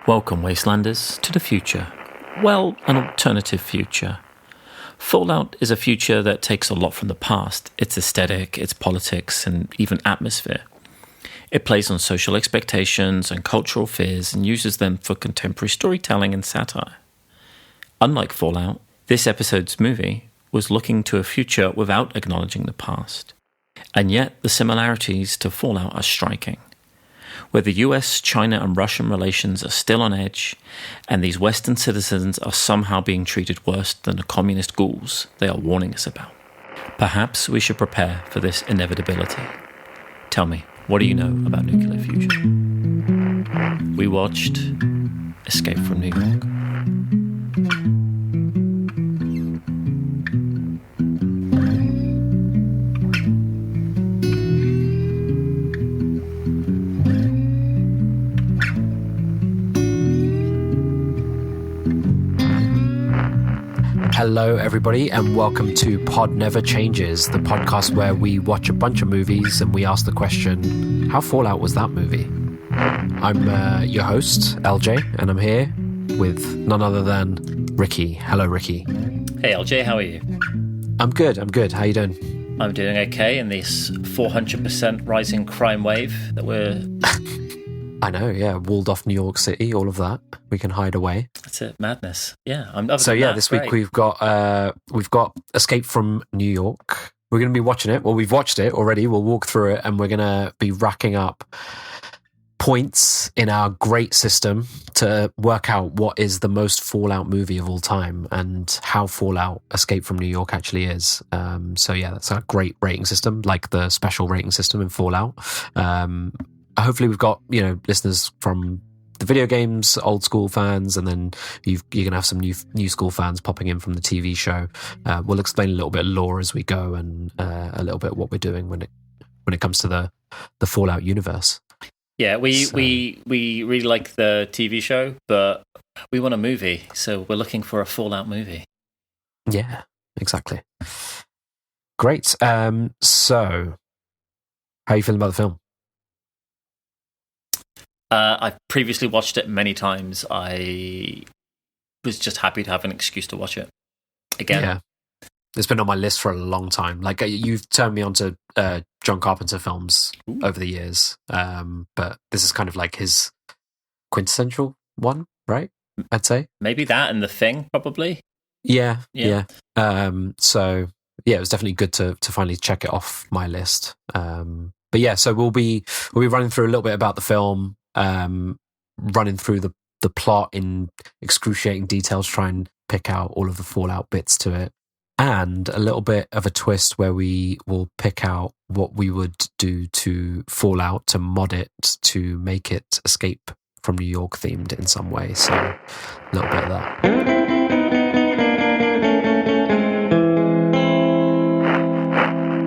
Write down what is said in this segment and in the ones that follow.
Welcome, wastelanders, to the future. Well, an alternative future. Fallout is a future that takes a lot from the past, its aesthetic, its politics, and even atmosphere. It plays on social expectations and cultural fears and uses them for contemporary storytelling and satire. Unlike Fallout, this episode's movie was looking to a future without acknowledging the past. And yet, the similarities to Fallout are striking. Where the US, China, and Russian relations are still on edge, and these Western citizens are somehow being treated worse than the communist ghouls they are warning us about. Perhaps we should prepare for this inevitability. Tell me, what do you know about nuclear fusion? We watched Escape from New York. Hello, everybody, and welcome to Pod Never Changes, the podcast where we watch a bunch of movies and we ask the question, how Fallout was that movie? I'm your host, LJ, and I'm here with none other than Ricky. Hello, Ricky. Hey, LJ, how are you? I'm good. How you doing? I'm doing okay in this 400% rising crime wave that we're... I know, yeah, walled off New York City, all of that. We can hide away. That's it, madness. Yeah, this week we've got Escape from New York. We're going to be watching it. Well, we've watched it already. We'll walk through it, and we're going to be racking up points in our great system to work out what is the most Fallout movie of all time and how Fallout Escape from New York actually is. That's a great rating system, like the special rating system in Fallout. Hopefully we've got, listeners from the video games, old school fans, and then you're going to have some new school fans popping in from the TV show. We'll explain a little bit of lore as we go and a little bit what we're doing when it comes to the Fallout universe. Yeah, we really like the TV show, but we want a movie, so we're looking for a Fallout movie. Yeah, exactly. Great. So, how are you feeling about the film? I've previously watched it many times. I was just happy to have an excuse to watch it again. Yeah, it's been on my list for a long time. Like, you've turned me on to John Carpenter films over the years, but this is kind of like his quintessential one, right? I'd say maybe that and The Thing, probably. Yeah. So it was definitely good to finally check it off my list. But yeah, so we'll be running through a little bit about the film. Running through the plot in excruciating details, try and pick out all of the Fallout bits to it, and a little bit of a twist where we will pick out what we would do to Fallout to mod it to make it Escape from New York themed in some way. So a little bit of that.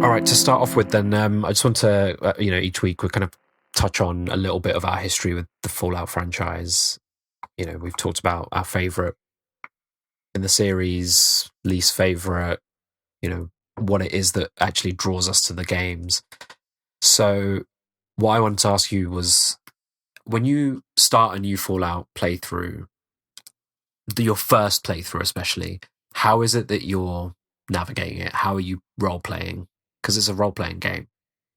All right, to start off with then, I just want to, each week we're kind of touch on a little bit of our history with the Fallout franchise. We've talked about our favourite in the series, least favourite, what it is that actually draws us to the games. So what I wanted to ask you was, when you start a new Fallout playthrough, your first playthrough especially, how is it that you're navigating it? How are you role-playing? Because it's a role-playing game.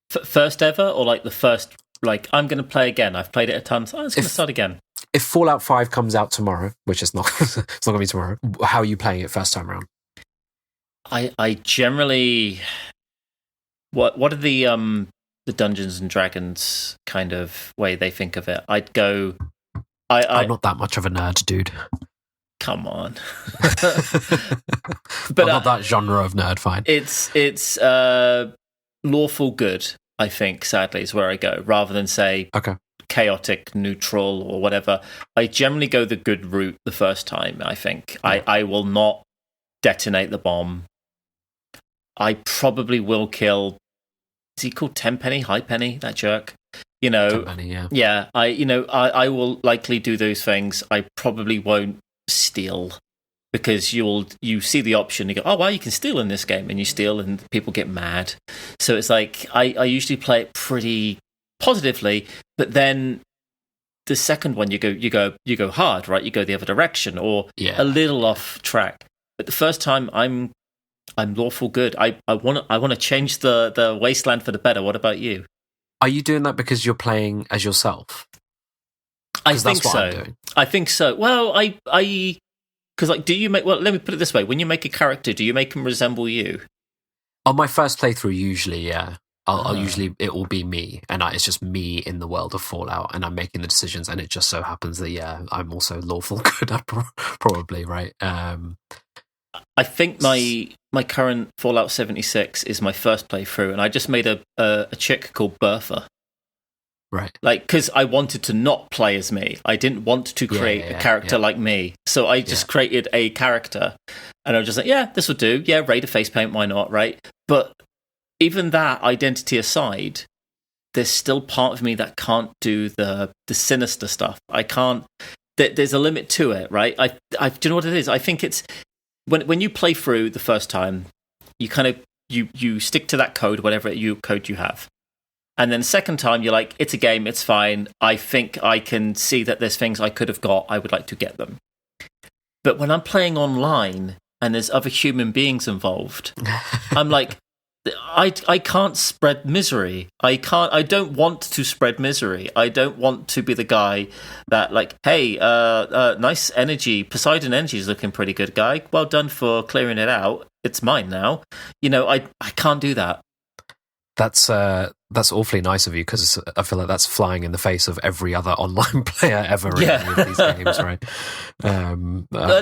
First ever, or like the first... Like, I'm going to play again. I've played it a ton, so I'm just going to start again. If Fallout 5 comes out tomorrow, which it's not, it's not going to be tomorrow, how are you playing it first time around? I generally... What are the Dungeons and Dragons kind of way they think of it? I'd go... I'm not that much of a nerd, dude. Come on. But I'm not that genre of nerd, fine. It's lawful good. I think, sadly, is where I go, rather than say chaotic, neutral, or whatever. I generally go the good route the first time, I think. Yeah. I will not detonate the bomb. I probably will kill... Is he called Tenpenny? Highpenny? That jerk? Tenpenny, yeah. Yeah, I will likely do those things. I probably won't steal, because you see the option, you go, oh, wow, you can steal in this game, and you steal, and people get mad. So it's like, I usually play it pretty positively, but then the second one, you go hard, right? You go the other direction, or Yeah. a little off track. But the first time, I'm lawful good. I want to change the wasteland for the better. What about you? Are you doing that because you're playing as yourself? I think that's what so. I'm doing. I think so. Well, because like, do you make? Well, let me put it this way: when you make a character, do you make him resemble you? On my first playthrough, usually, yeah. I'll usually, it will be me, and it's just me in the world of Fallout, and I'm making the decisions, and it just so happens that, yeah, I'm also lawful good, probably, right? I think my current Fallout 76 is my first playthrough, and I just made a chick called Bertha. Right. Like, because I wanted to not play as me. I didn't want to create a character like me. So I just created a character, and I was just like, yeah, this will do. Yeah, Raider face paint, why not, right? But even that identity aside, there's still part of me that can't do the sinister stuff. I can't. There's a limit to it, right? Do you know what it is? I think it's when you play through the first time, you kind of you stick to that code, whatever code you have, and then the second time you're like, it's a game, it's fine. I think I can see that there's things I could have got. I would like to get them. But when I'm playing online and there's other human beings involved, I'm like, I can't spread misery. I don't want to spread misery. I don't want to be the guy that, like, hey, nice energy. Poseidon energy is looking pretty good, guy. Well done for clearing it out. It's mine now. I can't do that. That's awfully nice of you, because I feel like that's flying in the face of every other online player ever in any of these games, right?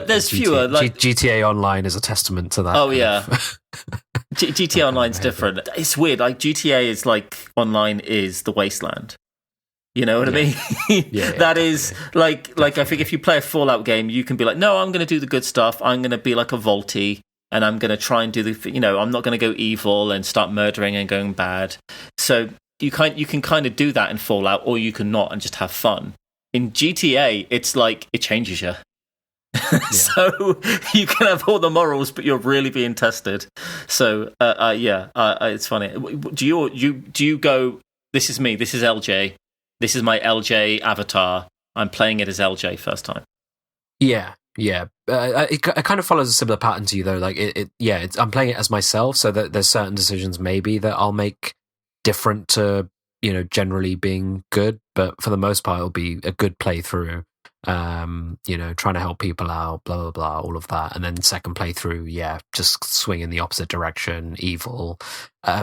There's fewer. GTA Online is a testament to that. Oh yeah, GTA Online's different. It's weird. Like GTA is like online is the wasteland. You know what I mean? That is like I think if you play a Fallout game, you can be like, no, I'm going to do the good stuff. I'm going to be like a Volty. And I'm going to try and do I'm not going to go evil and start murdering and going bad. So you can kind of do that in Fallout, or you can not and just have fun. In GTA, it's like it changes you. So you can have all the morals, but you're really being tested. So it's funny. Do you go? This is me. This is LJ. This is my LJ avatar. I'm playing it as LJ first time. Yeah. Yeah, it kind of follows a similar pattern to you, though. Like, I'm playing it as myself, so that there's certain decisions maybe that I'll make different to, generally being good, but for the most part, it'll be a good playthrough. Trying to help people out, blah blah blah, all of that, and then second playthrough, just swing in the opposite direction, evil.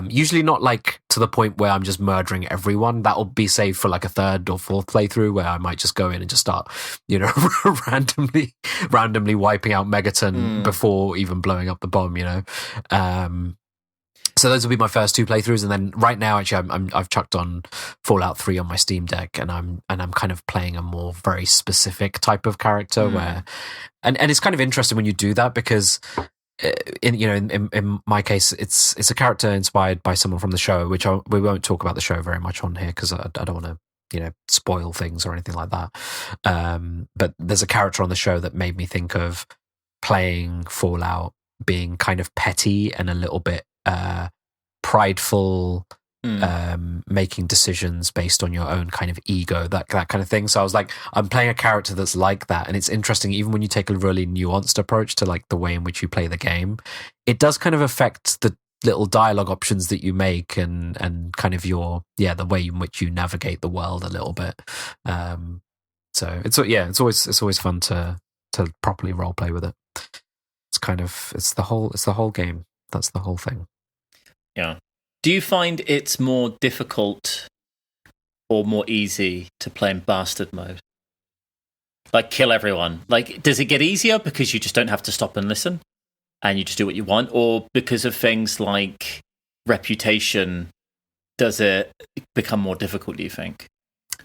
Usually not like to the point where I'm just murdering everyone. That'll be saved for like a third or fourth playthrough, where I might just go in and just start, randomly wiping out Megaton before even blowing up the bomb. So those will be my first two playthroughs, and then right now, actually, I've chucked on Fallout 3 on my Steam Deck, and I'm kind of playing a more very specific type of character where, and it's kind of interesting when you do that, because in my case, it's a character inspired by someone from the show, which we won't talk about the show very much on here because I don't want to spoil things or anything like that. But there's a character on the show that made me think of playing Fallout being kind of petty and a little bit prideful, making decisions based on your own kind of ego, that kind of thing. So I was like, I'm playing a character that's like that, and it's interesting. Even when you take a really nuanced approach to like the way in which you play the game, it does kind of affect the little dialogue options that you make, and kind of the way in which you navigate the world a little bit. So it's always fun to properly role play with it. It's the whole game. That's the whole thing. Yeah. Do you find it's more difficult or more easy to play in bastard mode? Like, kill everyone. Like, does it get easier because you just don't have to stop and listen and you just do what you want? Or because of things like reputation, does it become more difficult, do you think?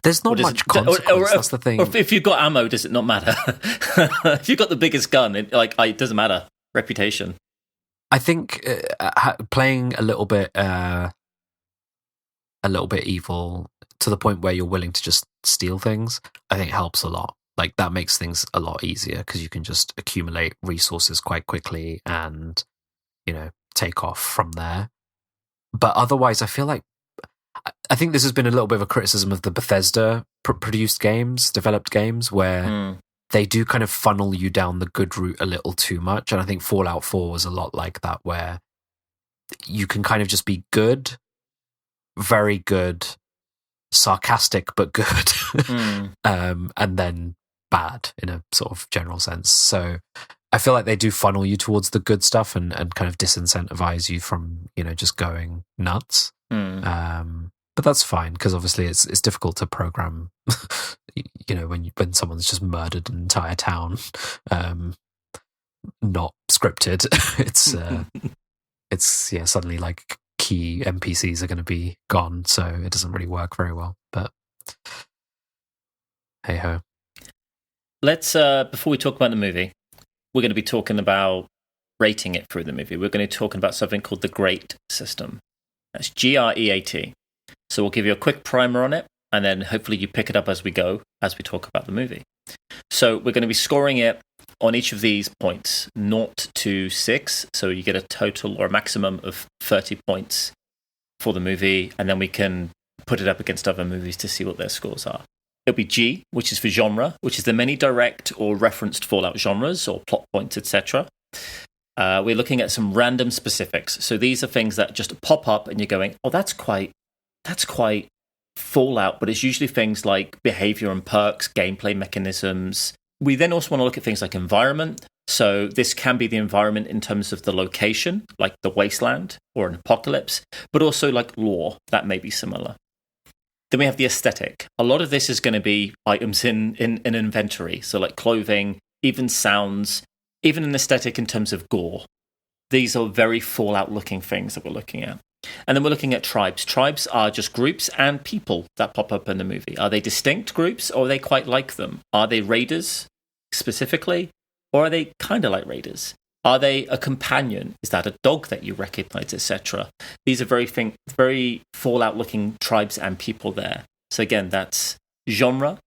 There's not much consequence, that's the thing. Or if you've got ammo, does it not matter? If you've got the biggest gun, it doesn't matter. Reputation. I think playing a little bit evil to the point where you're willing to just steal things, I think helps a lot. Like, that makes things a lot easier because you can just accumulate resources quite quickly and, take off from there. But otherwise, I feel like I think this has been a little bit of a criticism of the Bethesda produced games, developed games, where they do kind of funnel you down the good route a little too much. And I think Fallout 4 was a lot like that, where you can kind of just be good, very good, sarcastic but good, and then bad in a sort of general sense. So I feel like they do funnel you towards the good stuff and kind of disincentivize you from, just going nuts. But that's fine, because obviously it's difficult to program, when someone's just murdered an entire town, not scripted. It's suddenly like key NPCs are going to be gone, so it doesn't really work very well. But hey ho. Let's before we talk about the movie, we're going to be talking about rating it through the movie. We're going to be talking about something called the GREAT system. That's GREAT. So we'll give you a quick primer on it, and then hopefully you pick it up as we go, as we talk about the movie. So we're going to be scoring it on each of these points, 0 to 6. So you get a total or a maximum of 30 points for the movie, and then we can put it up against other movies to see what their scores are. It'll be G, which is for genre, which is the many direct or referenced Fallout genres or plot points, etc. We're looking at some random specifics. So these are things that just pop up and you're going, oh, that's quite Fallout, but it's usually things like behavior and perks, gameplay mechanisms. We then also want to look at things like environment. So this can be the environment in terms of the location, like the wasteland or an apocalypse, but also like lore, that may be similar. Then we have the aesthetic. A lot of this is going to be items in an inventory, so like clothing, even sounds, even an aesthetic in terms of gore. These are very Fallout-looking things that we're looking at. And then we're looking at tribes. Tribes are just groups and people that pop up in the movie. Are they distinct groups, or are they quite like them? Are they raiders, specifically, or are they kind of like raiders? Are they a companion? Is that a dog that you recognize, etc.? These are very Fallout-looking tribes and people there. So again, that's genre,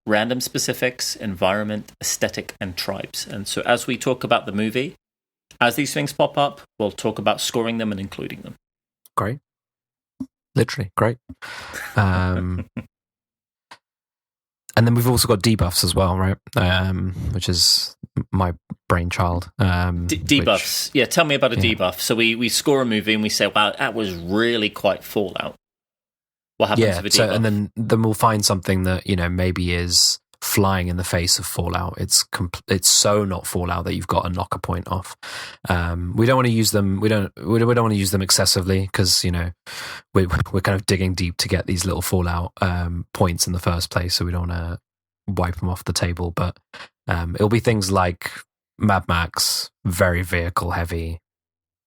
random specifics, environment, aesthetic, and tribes. And so as we talk about the movie, as these things pop up, we'll talk about scoring them and including them. Great. Literally, great. And then we've also got debuffs as well, right? Which is my brainchild. Debuffs. Yeah, tell me about a debuff. So we score a movie and we say, wow, that was really quite Fallout. What happens with a debuff? So, and then we'll find something that, maybe is flying in the face of Fallout. It's so not Fallout that you've got to knock a point off. We don't want to use them. We don't want to use them excessively, because we're kind of digging deep to get these little Fallout points in the first place. So we don't want to wipe them off the table. But it'll be things like Mad Max, very vehicle heavy.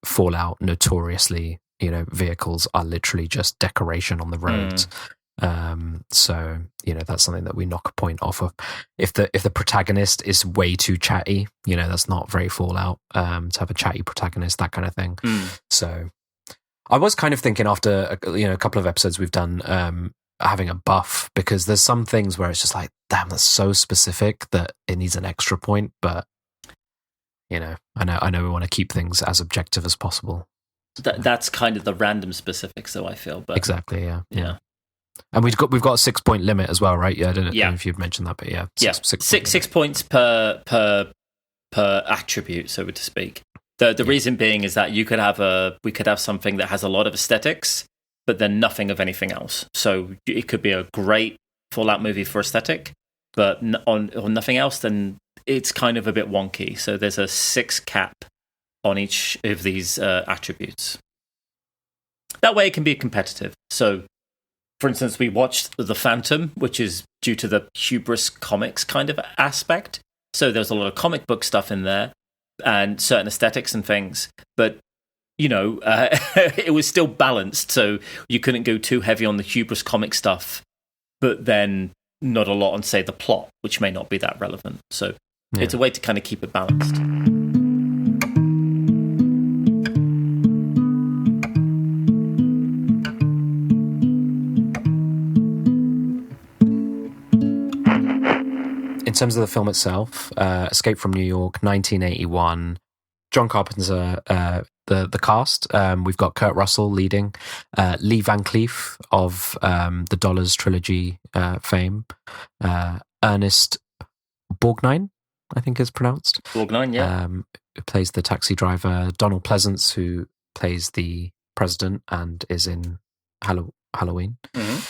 Fallout, notoriously, vehicles are literally just decoration on the roads. So that's something that we knock a point off of. If the protagonist is way too chatty, that's not very Fallout, to have a chatty protagonist, that kind of thing. So I was kind of thinking after a couple of episodes we've done, having a buff, because there's some things where it's just like, damn, that's so specific that it needs an extra point. But I know we want to keep things as objective as possible. That's kind of the random specifics, though, I feel. But exactly, yeah. And we've got a 6-point limit as well, right? Yeah, I don't know if you've mentioned that, but yeah, six points per attribute, so to speak. The reason being is that we could have something that has a lot of aesthetics, but then nothing of anything else. So it could be a great Fallout movie for aesthetic, but on nothing else, then it's kind of a bit wonky. So there's a 6 cap on each of these attributes. That way, it can be competitive. So, for instance, we watched The Phantom, which is due to the hubris comics kind of aspect. So there's a lot of comic book stuff in there and certain aesthetics and things. But, it was still balanced. So you couldn't go too heavy on the hubris comic stuff, but then not a lot on, say, the plot, which may not be that relevant. So it's a way to kind of keep it balanced. In terms of the film itself, Escape from New York, 1981. John Carpenter the cast. We've got Kurt Russell leading, Lee Van Cleef of the Dollars trilogy fame, Ernest Borgnine, I think is pronounced. Borgnine, yeah. Who plays the taxi driver, Donald Pleasance, who plays the president and is in Halloween. Mm-hmm.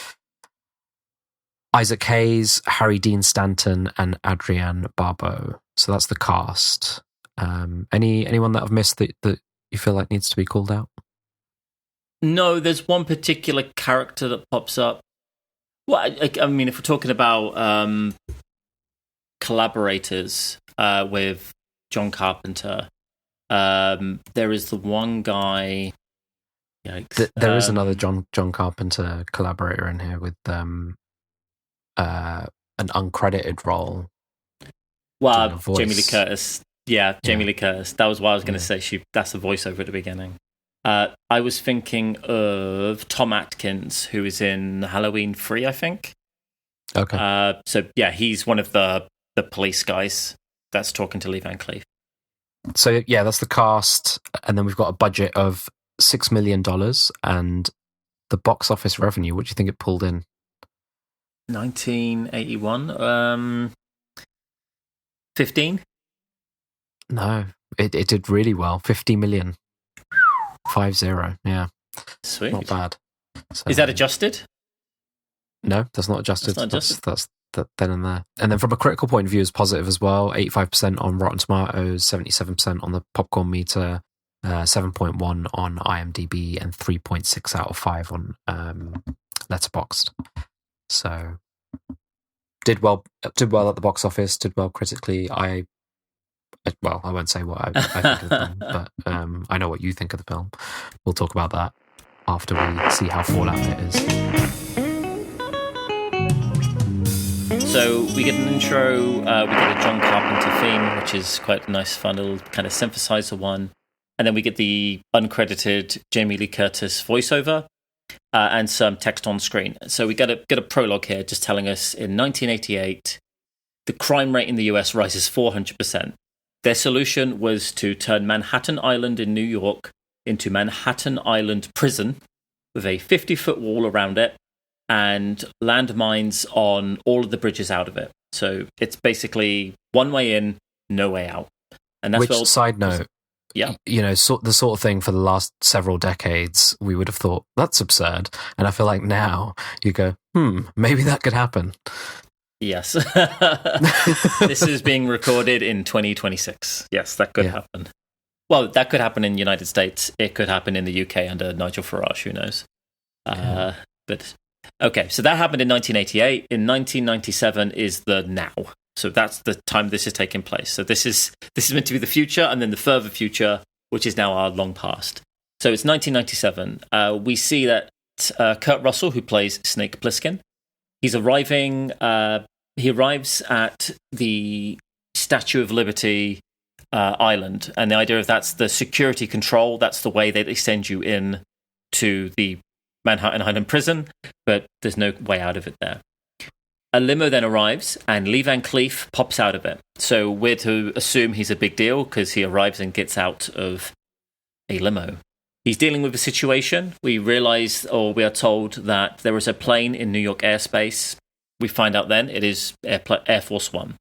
Isaac Hayes, Harry Dean Stanton, and Adrienne Barbeau. So that's the cast. Anyone that I've missed that you feel like needs to be called out? No, there's one particular character that pops up. Well, I mean, if we're talking about collaborators with John Carpenter, there is the one guy. Yikes. There is another John Carpenter collaborator in here with an uncredited role. Well, Jamie Lee Curtis. Yeah, Jamie Lee Curtis. That was what I was going to say. That's the voiceover at the beginning. I was thinking of Tom Atkins, who is in Halloween 3, I think. Okay. So, yeah, he's one of the police guys that's talking to Lee Van Cleef. So, yeah, that's the cast. And then we've got a budget of $6 million. And the box office revenue, what do you think it pulled in? 1981. 15? No, it did really well. 50 million. 50, yeah. Sweet. Not bad. So, is that adjusted? No, that's not adjusted. That's not adjusted. That's then and there. And then from a critical point of view, it's positive as well. 85% on Rotten Tomatoes, 77% on the popcorn meter, 7.1 on IMDb, and 3.6 out of 5 on Letterboxd. So did well at the box office. Did well critically. I won't say what I think of the film, but I know what you think of the film. We'll talk about that after we see how Fallout it is. So we get an intro, we get a John Carpenter theme, which is quite a nice, fun little kind of synthesizer one. And then we get the uncredited Jamie Lee Curtis voiceover and some text on screen. So we get a prologue here just telling us in 1988, the crime rate in the US rises 400%. Their solution was to turn Manhattan Island in New York into Manhattan Island Prison with a 50-foot wall around it and landmines on all of the bridges out of it. So it's basically one way in, no way out. And that's side note, yeah, the sort of thing for the last several decades, we would have thought that's absurd. And I feel like now you go, maybe that could happen. Yes. This is being recorded in 2026. Yes, that could happen. Well, that could happen in the United States. It could happen in the UK under Nigel Farage, who knows? But okay, so that happened in 1988. In 1997 is the now. So that's the time this is taking place. So this is meant to be the future, and then the further future, which is now our long past. So it's 1997. We see that Kurt Russell, who plays Snake Plissken, he's arriving. He arrives at the Statue of Liberty island, and the idea of that's the security control. That's the way they send you in to the Manhattan Island prison, but there's no way out of it there. A limo then arrives, and Lee Van Cleef pops out of it. So we're to assume he's a big deal because he arrives and gets out of a limo. He's dealing with a situation. We realize, or we are told, that there is a plane in New York airspace. We find out then it is Air Force One.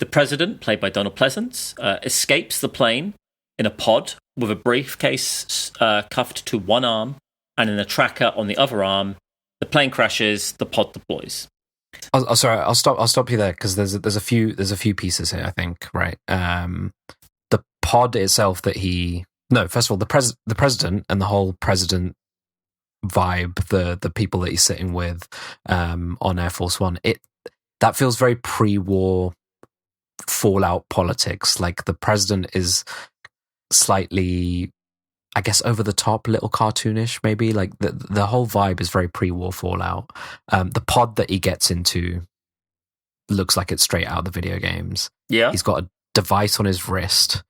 The president, played by Donald Pleasance, escapes the plane in a pod with a briefcase cuffed to one arm and in a tracker on the other arm. The plane crashes. The pod deploys. Oh, sorry, I'll stop you there because there's a few pieces here. I think right. The pod itself first of all, the president and the whole president vibe, the people that he's sitting with on Air Force One, that feels very pre-war Fallout politics. Like the president is slightly, I guess, over the top, little cartoonish, maybe. Like the whole vibe is very pre-war Fallout. The pod that he gets into looks like it's straight out of the video games. Yeah, he's got a device on his wrist.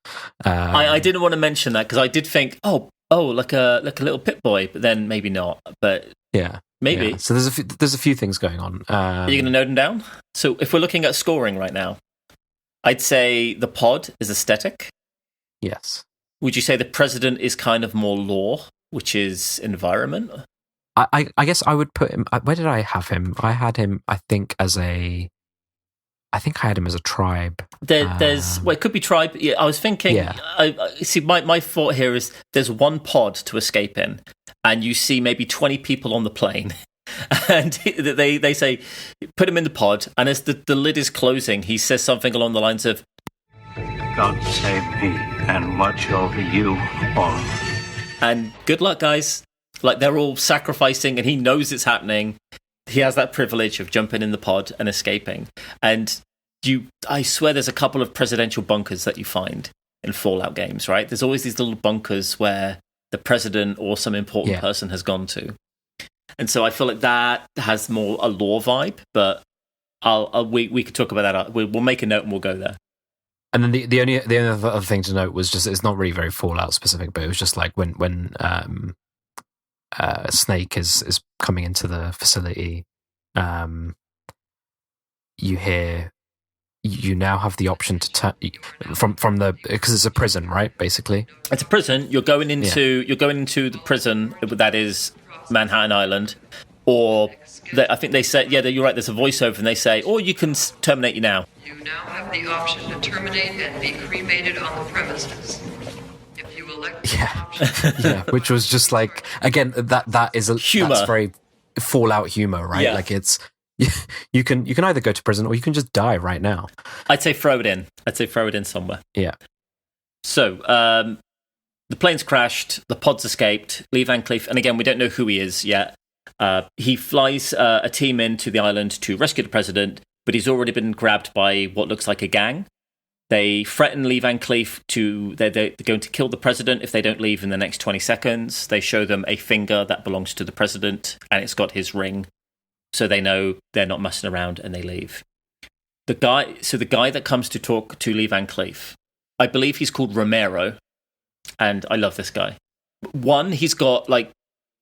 I didn't want to mention that because I did think, like a little Pit Boy, but then maybe not. But yeah, maybe. Yeah. So there's a few things going on. Are you going to note them down? So if we're looking at scoring right now, I'd say the pod is aesthetic. Yes. would you say the president is kind of more law, which is environment? I guess I would put him. Where did I have him? I had him, I think, I had him as a tribe. There's it could be tribe. Yeah, I was thinking. Yeah. I see. My thought here is there's one pod to escape in, and you see maybe 20 people on the plane, and they say put him in the pod, and as the lid is closing, he says something along the lines of, "God save me and watch over you all." And good luck, guys. Like, they're all sacrificing, and he knows it's happening. He has that privilege of jumping in the pod and escaping. And I swear there's a couple of presidential bunkers that you find in Fallout games, right? There's always these little bunkers where the president or some important person has gone to. And so I feel like that has more a lore vibe, but we could talk about that. We'll make a note and we'll go there. And then the only other thing to note was just, it's not really very Fallout specific, but it was just like when Snake is coming into the facility, you now have the option to turn from the, because it's a prison, right? Basically, it's a prison. You're going into the prison that is Manhattan Island, or I think they say, you're right. There's a voiceover, and they say, or you can terminate you now. You now have the option to terminate and be cremated on the premises. If you elect which was just like, again, that is humor. That's very Fallout humor, right? Yeah. Like, it's you can either go to prison or you can just die right now. I'd say throw it in somewhere. Yeah. So the plane's crashed, the pod's escaped, Lee Van Cleef, and again, we don't know who he is yet. He flies a team into the island to rescue the president, but he's already been grabbed by what looks like a gang. They threaten Lee Van Cleef they're going to kill the president if they don't leave in the next 20 seconds. They show them a finger that belongs to the president, and it's got his ring, so they know they're not messing around, and they leave. The guy that comes to talk to Lee Van Cleef, I believe he's called Romero, and I love this guy. One, he's got like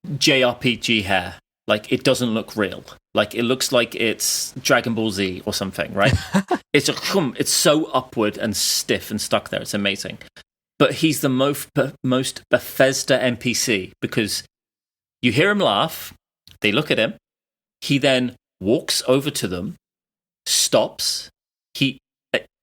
JRPG hair. Like, it doesn't look real. Like, it looks like it's Dragon Ball Z or something, right? It's so upward and stiff and stuck there. It's amazing. But he's the most Bethesda NPC, because you hear him laugh, they look at him, he then walks over to them, stops, he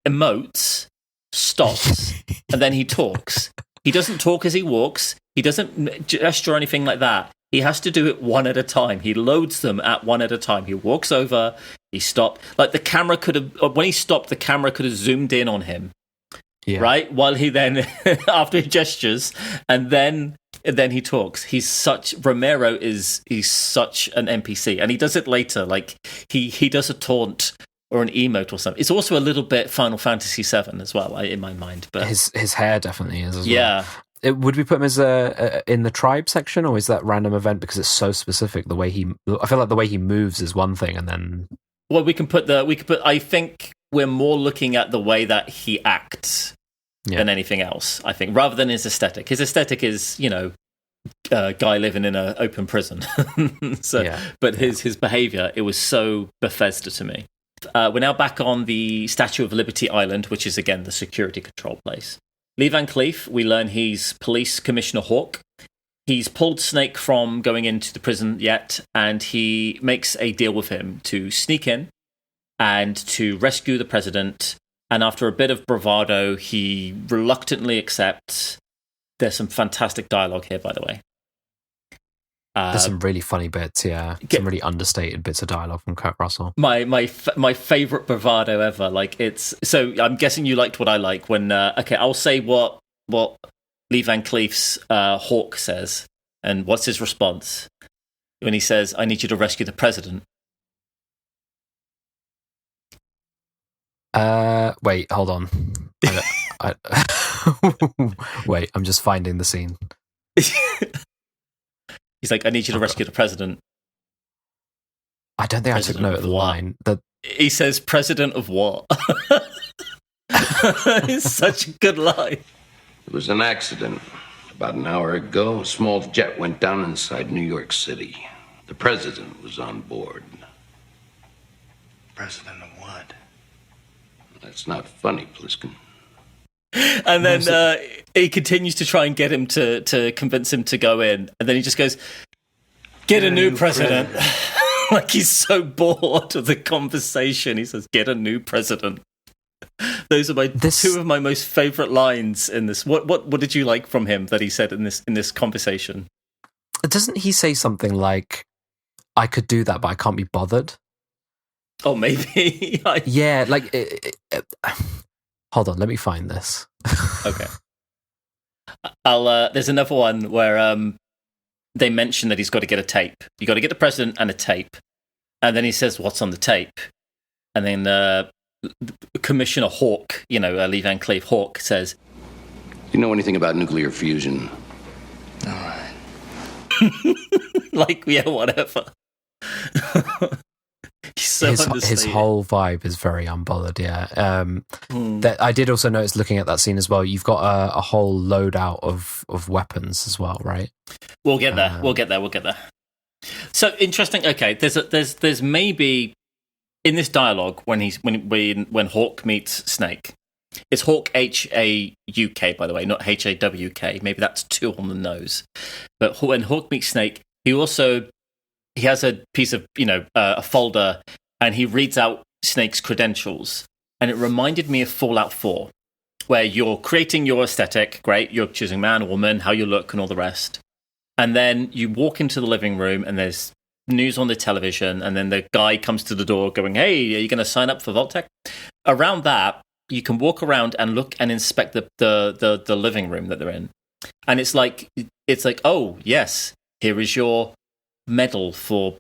emotes, stops, and then he talks. He doesn't talk as he walks. He doesn't gesture or anything like that. He has to do it one at a time. He loads them at one at a time. He walks over, he stopped. Like, the camera could have, when he stopped, the camera could have zoomed in on him, right? While he then, after he gestures, and then he talks. He's such an NPC. And he does it later. Like, he does a taunt or an emote or something. It's also a little bit Final Fantasy VII as well, in my mind. But his hair definitely is as well. Yeah. Would we put him as in the tribe section, or is that random event because it's so specific? I feel like the way he moves is one thing, and then we can put. I think we're more looking at the way that he acts than anything else. I think, rather than his aesthetic. His aesthetic is, a guy living in an open prison. But his behavior, it was so Bethesda to me. We're now back on the Statue of Liberty Island, which is again the security control place. Lee Van Cleef, we learn he's Police Commissioner Hawk. He's pulled Snake from going into the prison yet, and he makes a deal with him to sneak in and to rescue the president. And after a bit of bravado, he reluctantly accepts. There's some fantastic dialogue here, by the way. There's some really funny bits, some really understated bits of dialogue from Kurt Russell. My favorite bravado ever. Like, it's so. I'm guessing you liked what I like. When I'll say what Lee Van Cleef's Hawk says, and what's his response when he says, "I need you to rescue the president." Wait, hold on. Wait, I'm just finding the scene. He's like, I need you to rescue the president. I don't think I took note of the line. He says, president of what? It's such a good line. It was an accident. About an hour ago, a small jet went down inside New York City. The president was on board. President of what? That's not funny, Pliskin. And then he continues to try and get him to convince him to go in. And then he just goes, get a new president. Like he's so bored of the conversation. He says, get a new president. Those are two of my most favourite lines in this. What did you like from him that he said in this conversation? Doesn't he say something like, I could do that, but I can't be bothered? Oh, maybe. Yeah, like... Hold on, let me find this. Okay. There's another one where they mention that he's got to get a tape. You got to get the president and a tape. And then he says, what's on the tape? And then Commissioner Hawke, Lee Van Cleef Hawke, says, You know anything about nuclear fusion? All right. like, yeah, whatever. He's so his whole vibe is very unbothered, yeah. That I did also notice looking at that scene as well, you've got a whole loadout of weapons as well, right? We'll get there. We'll get there. So interesting. Okay, there's maybe in this dialogue when Hawke meets Snake. It's Hawke H-A-U-K, by the way, not H-A-W-K. Maybe that's two on the nose. But when Hawke meets Snake, he has a piece of, a folder, and he reads out Snake's credentials. And it reminded me of Fallout 4, where you're creating your aesthetic, great, you're choosing man or woman, how you look and all the rest. And then you walk into the living room and there's news on the television, and then the guy comes to the door going, hey, are you going to sign up for Vault-Tec? Around that, you can walk around and look and inspect the living room that they're in. And it's like, oh, yes, here is your medal for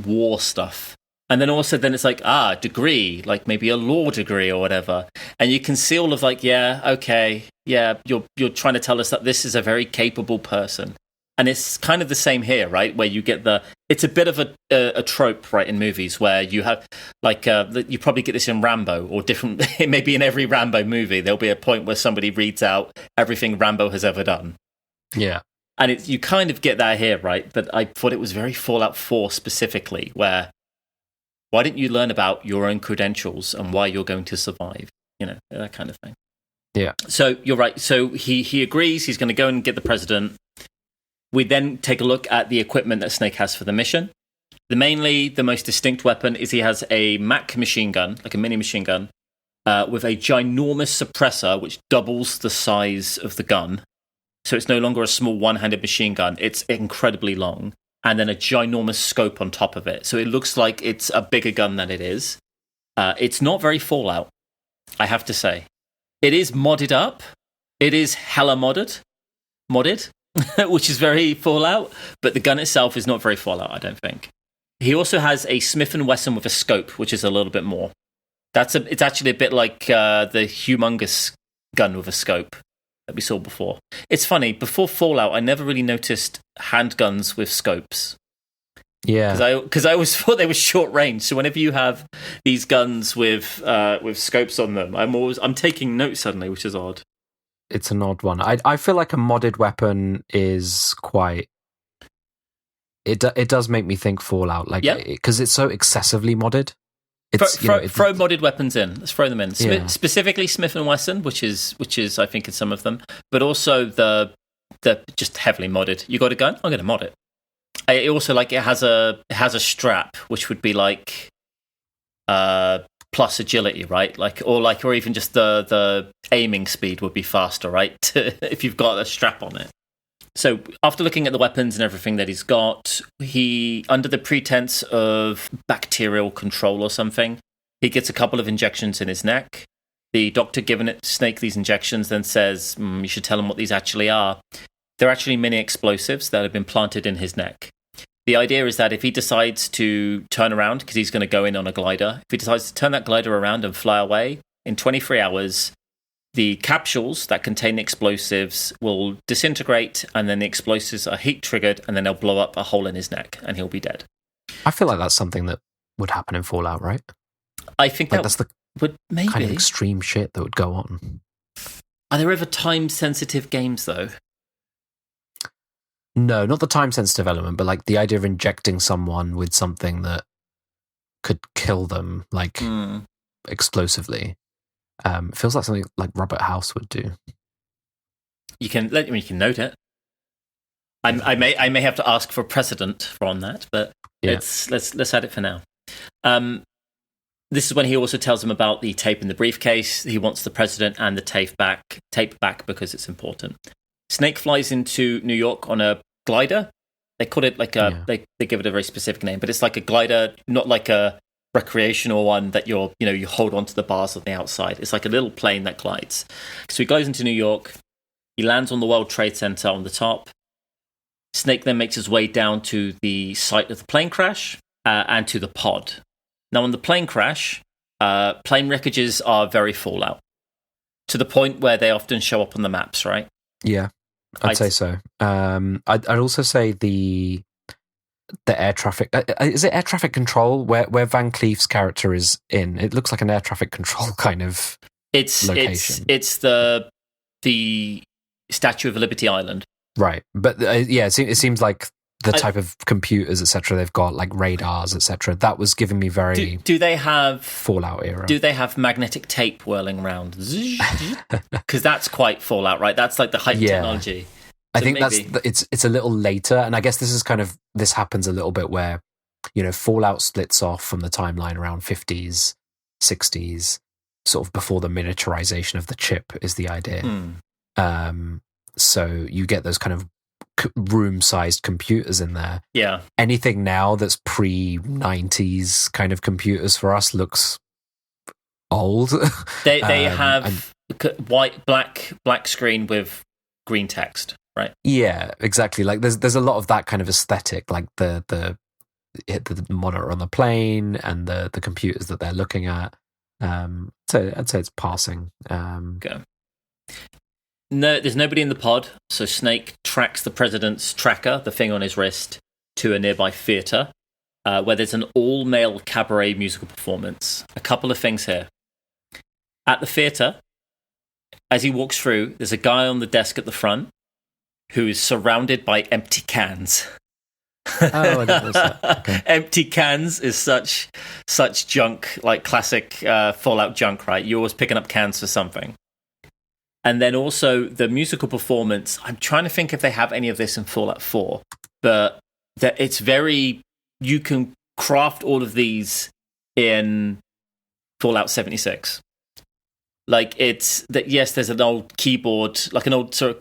war stuff. And then also then it's like, degree, like maybe a law degree or whatever. And you can see all of like, yeah, okay, yeah, you're trying to tell us that this is a very capable person. And it's kind of the same here, right? Where you get it's a bit of a trope, right, in movies where you have, like, you probably get this in Rambo or different, maybe in every Rambo movie, there'll be a point where somebody reads out everything Rambo has ever done. Yeah. And you kind of get that here, right? But I thought it was very Fallout 4 specifically, where why didn't you learn about your own credentials and why you're going to survive? That kind of thing. Yeah. So you're right. So he agrees he's going to go and get the president. We then take a look at the equipment that Snake has for the mission. The most distinct weapon is he has a Mac machine gun, like a mini machine gun, with a ginormous suppressor which doubles the size of the gun. So it's no longer a small one-handed machine gun. It's incredibly long. And then a ginormous scope on top of it. So it looks like it's a bigger gun than it is. It's not very Fallout, I have to say. It is modded up. It is hella modded, which is very Fallout. But the gun itself is not very Fallout, I don't think. He also has a Smith & Wesson with a scope, which is a little bit more. It's actually a bit like the humongous gun with a scope that we saw before. It's funny, before Fallout, I never really noticed handguns with scopes. Yeah. Because I always thought they were short range. So whenever you have these guns with scopes on them, I'm taking notes suddenly, which is odd. It's an odd one. I feel like a modded weapon is quite... It does make me think Fallout, like, because it's so excessively modded. Throw modded weapons in. Let's throw them in. Yeah. Specifically Smith & Wesson, which is I think in some of them, but also the just heavily modded. You got a gun? I'm going to mod it. It also it has a strap, which would be like plus agility, right? Or even just the aiming speed would be faster, right? If you've got a strap on it. So after looking at the weapons and everything that he's got, he, under the pretense of bacterial control or something, he gets a couple of injections in his neck. The doctor giving Snake these injections then says, you should tell him what these actually are. They're actually mini explosives that have been planted in his neck. The idea is that if he decides to turn around, because he's going to go in on a glider, if he decides to turn that glider around and fly away, in 23 hours... the capsules that contain the explosives will disintegrate, and then the explosives are heat triggered, and then they'll blow up a hole in his neck, and he'll be dead. I feel like that's something that would happen in Fallout, right? I think that's the maybe kind of extreme shit that would go on. Are there ever time-sensitive games, though? No, not the time-sensitive element, but like the idea of injecting someone with something that could kill them, like explosively. Feels like something like Robert House would do. You can note it. I may have to ask for precedent on that, but let's add it for now. This is when he also tells him about the tape in the briefcase. He wants the president and the tape back because it's important. Snake flies into New York on a glider. They call it like they give it a very specific name, but it's like a glider, not like a recreational one that you hold onto the bars on the outside. It's like a little plane that glides. So he goes into New York. He lands on the World Trade Center on the top. Snake then makes his way down to the site of the plane crash and to the pod. Now, on the plane crash, plane wreckages are very Fallout, to the point where they often show up on the maps, right? Yeah, I'd say so. I'd also say the air traffic... is it air traffic control where Van Cleef's character is in? It looks like an air traffic control kind of location. It's the Statue of Liberty Island. Right, but it seems like the type of computers, etc., they've got, like radars, etc. That was giving me very... Do they have... Fallout era. Do they have magnetic tape whirling around? Because that's quite Fallout, right? That's like the heightened technology. So I think it's a little later, and I guess this happens a little bit where, Fallout splits off from the timeline around 50s, 60s, sort of before the miniaturization of the chip is the idea. So you get those kind of room-sized computers in there. Yeah. Anything now that's pre-90s kind computers for us looks old. They have black screen with green text, right? Yeah, exactly. Like there's a lot of that kind of aesthetic, like the monitor on the plane and the computers that they're looking at. So I'd say it's passing. Okay. No, there's nobody in the pod, so Snake tracks the president's tracker, the thing on his wrist, to a nearby theatre, where there's an all-male cabaret musical performance. A couple of things here. At the theatre, as he walks through, there's a guy on the desk at the front who is surrounded by empty cans. Oh, I didn't notice that. Okay. Empty cans is such junk, like classic Fallout junk, right? You're always picking up cans for something. And then also the musical performance, I'm trying to think if they have any of this in Fallout 4, but it's very, you can craft all of these in Fallout 76. Like it's that, yes, there's an old keyboard, like an old sort of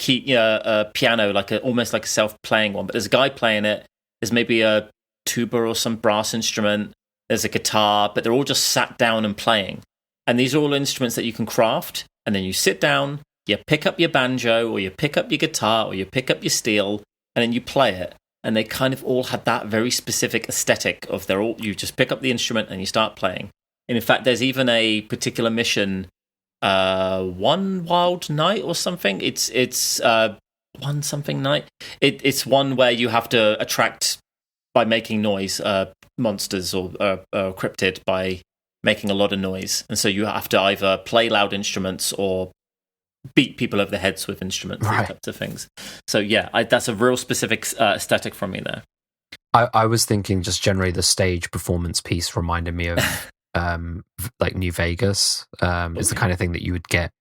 piano, almost like a self-playing one, but there's a guy playing it. There's maybe a tuba or some brass instrument. There's a guitar, but they're all just sat down and playing. And these are all instruments that you can craft, and then you sit down, you pick up your banjo, or you pick up your guitar, or you pick up your steel, and then you play it. And they kind of all had that very specific aesthetic of you just pick up the instrument and you start playing. And in fact, there's even a particular mission, One Wild Night or something. It's One something night. It's one where you have to attract by making noise monsters or cryptid by making a lot of noise, and so you have to either play loud instruments or beat people over the heads with instruments, these types of things. So yeah, that's a real specific aesthetic from me there. I was thinking just generally the stage performance piece reminded me of like New Vegas. It's the kind of thing that you would get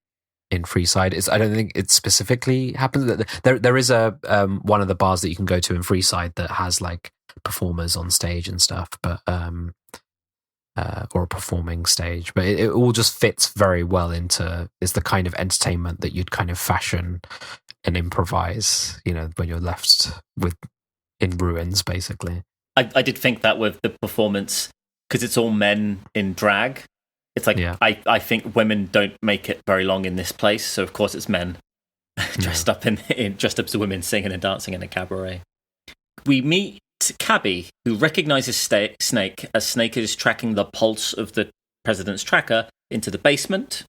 in Freeside. I don't think it specifically happens. There is a one of the bars that you can go to in Freeside that has like performers on stage and stuff, but or a performing stage, but it all just fits very well into is the kind of entertainment that you'd kind of fashion and improvise, when you're left in ruins, basically. I did think that with the performance, because it's all men in drag. It's like, I think women don't make it very long in this place, so of course it's men dressed up as women singing and dancing in a cabaret. We meet Cabby, who recognizes Snake as Snake is tracking the pulse of the president's tracker into the basement.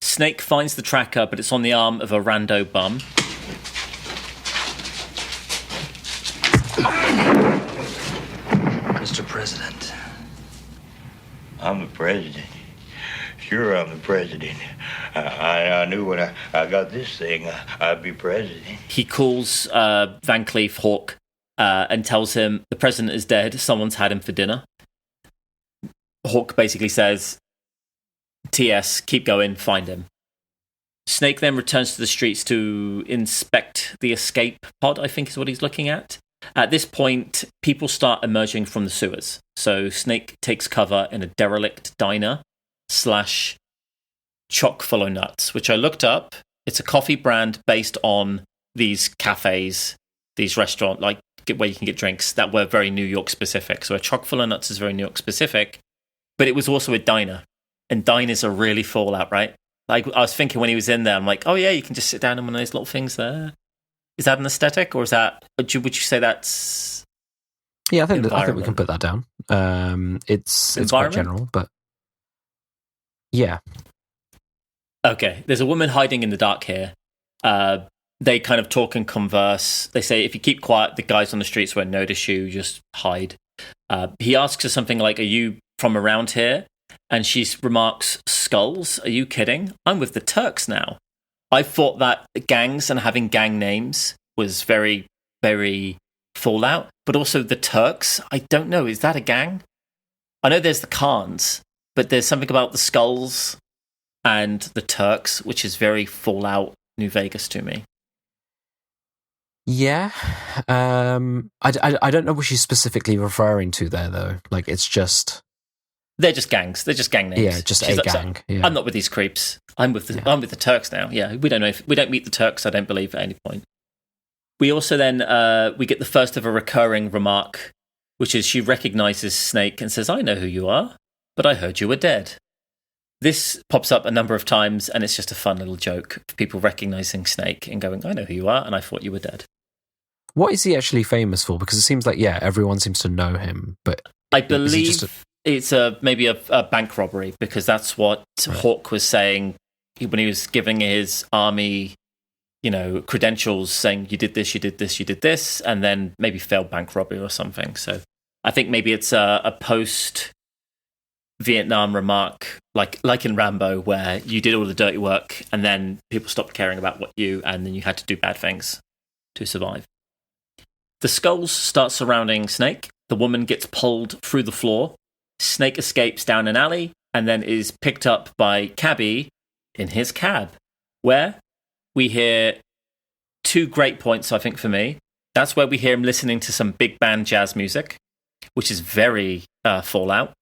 Snake finds the tracker, but it's on the arm of a rando bum. Mr. President. I'm the president. Sure, I'm the president. I knew when I got this thing, I'd be president. He calls Van Cleef Hawk and tells him the president is dead. Someone's had him for dinner. Hawk basically says, TS, keep going, find him. Snake then returns to the streets to inspect the escape pod, I think is what he's looking at. At this point, people start emerging from the sewers. So Snake takes cover in a derelict diner / chock full of nuts, which I looked up. It's a coffee brand based on these cafes, these restaurants, like where you can get drinks that were very New York specific. So a chock full of nuts is very New York specific, but it was also a diner. And diners are really Fallout, right? Like, I was thinking when he was in there, I'm like, oh yeah, you can just sit down in one of those little things there. Is that an aesthetic, or is that? Would you say that's? Yeah, I think we can put that down. It's quite general, but yeah. Okay, there's a woman hiding in the dark here. They kind of talk and converse. They say, if you keep quiet, the guys on the streets won't notice you. Just hide. He asks her something like, "Are you from around here?" And she remarks, "Skulls? Are you kidding? I'm with the Turks now." I thought that gangs and having gang names was very, very Fallout, but also the Turks. I don't know. Is that a gang? I know there's the Khans, but there's something about the Skulls and the Turks, which is very Fallout New Vegas to me. Yeah. I don't know what she's specifically referring to there, though. Like, it's just... They're just gangs. They're just gang names. Yeah, just a gang. Yeah. I'm not with these creeps. I'm with the Turks now. Yeah, we don't know if we don't meet the Turks. I don't believe at any point. We also then we get the first of a recurring remark, which is she recognizes Snake and says, "I know who you are, but I heard you were dead." This pops up a number of times, and it's just a fun little joke of people recognizing Snake and going, "I know who you are, and I thought you were dead." What is he actually famous for? Because it seems like, everyone seems to know him, but I believe it's maybe a bank robbery, because that's what Hawk was saying when he was giving his army, credentials, saying you did this, you did this, you did this, and then maybe failed bank robbery or something. So I think maybe it's a post-Vietnam remark, like in Rambo, where you did all the dirty work and then people stopped caring about and then you had to do bad things to survive. The skulls start surrounding Snake. The woman gets pulled through the floor. Snake escapes down an alley and then is picked up by Cabby in his cab, where we hear two great points, I think, for me. That's where we hear him listening to some big band jazz music, which is very Fallout.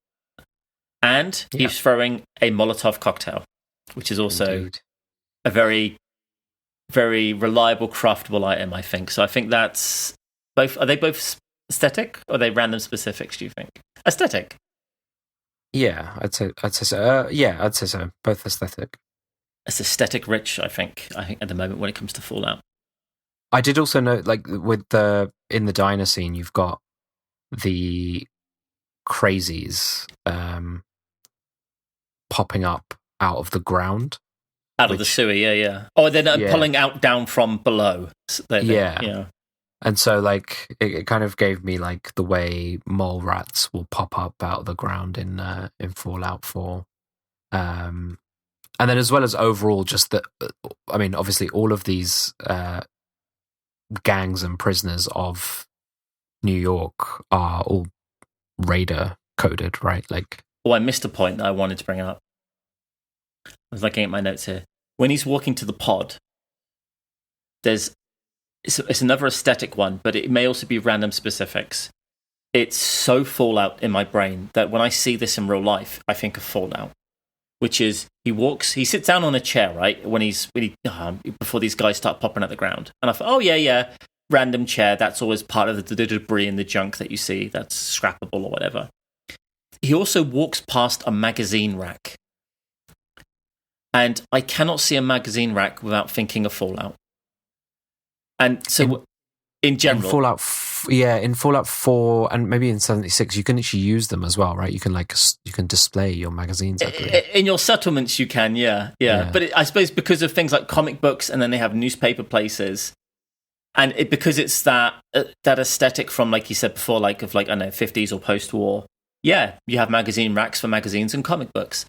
And he's throwing a Molotov cocktail, which is also a very, very reliable, craftable item, I think. So I think that's both. Are they both aesthetic, or are they random specifics, do you think? Aesthetic. Yeah, I'd say so. I'd say so. Both aesthetic. It's aesthetic rich, I think at the moment when it comes to Fallout. I did also note, like, in the diner scene, you've got the crazies popping up out of the ground. Out of the sewer, yeah. Oh, they're pulling out down from below. Yeah. And so, like, it kind of gave me, like, the way mole rats will pop up out of the ground in Fallout 4. And then as well as overall, just that, I mean, obviously all of these gangs and prisoners of New York are all Raider coded, right? Like, I missed a point that I wanted to bring up. I was looking at my notes here. When he's walking to the pod, it's another aesthetic one, but it may also be random specifics. It's so Fallout in my brain that when I see this in real life, I think of Fallout, which is he sits down on a chair, right? Before these guys start popping at the ground. And I thought, oh yeah, random chair. That's always part of the debris and the junk that you see. That's scrappable or whatever. He also walks past a magazine rack. And I cannot see a magazine rack without thinking of Fallout. And so, in general, in Fallout 4 and maybe in 76, you can actually use them as well, right? You can display your magazines. I believe. In your settlements, you can, yeah. But I suppose because of things like comic books, and then they have newspaper places, and because it's that aesthetic from, like you said before, like of, like, I don't know, 50s or post-war. Yeah, you have magazine racks for magazines and comic books.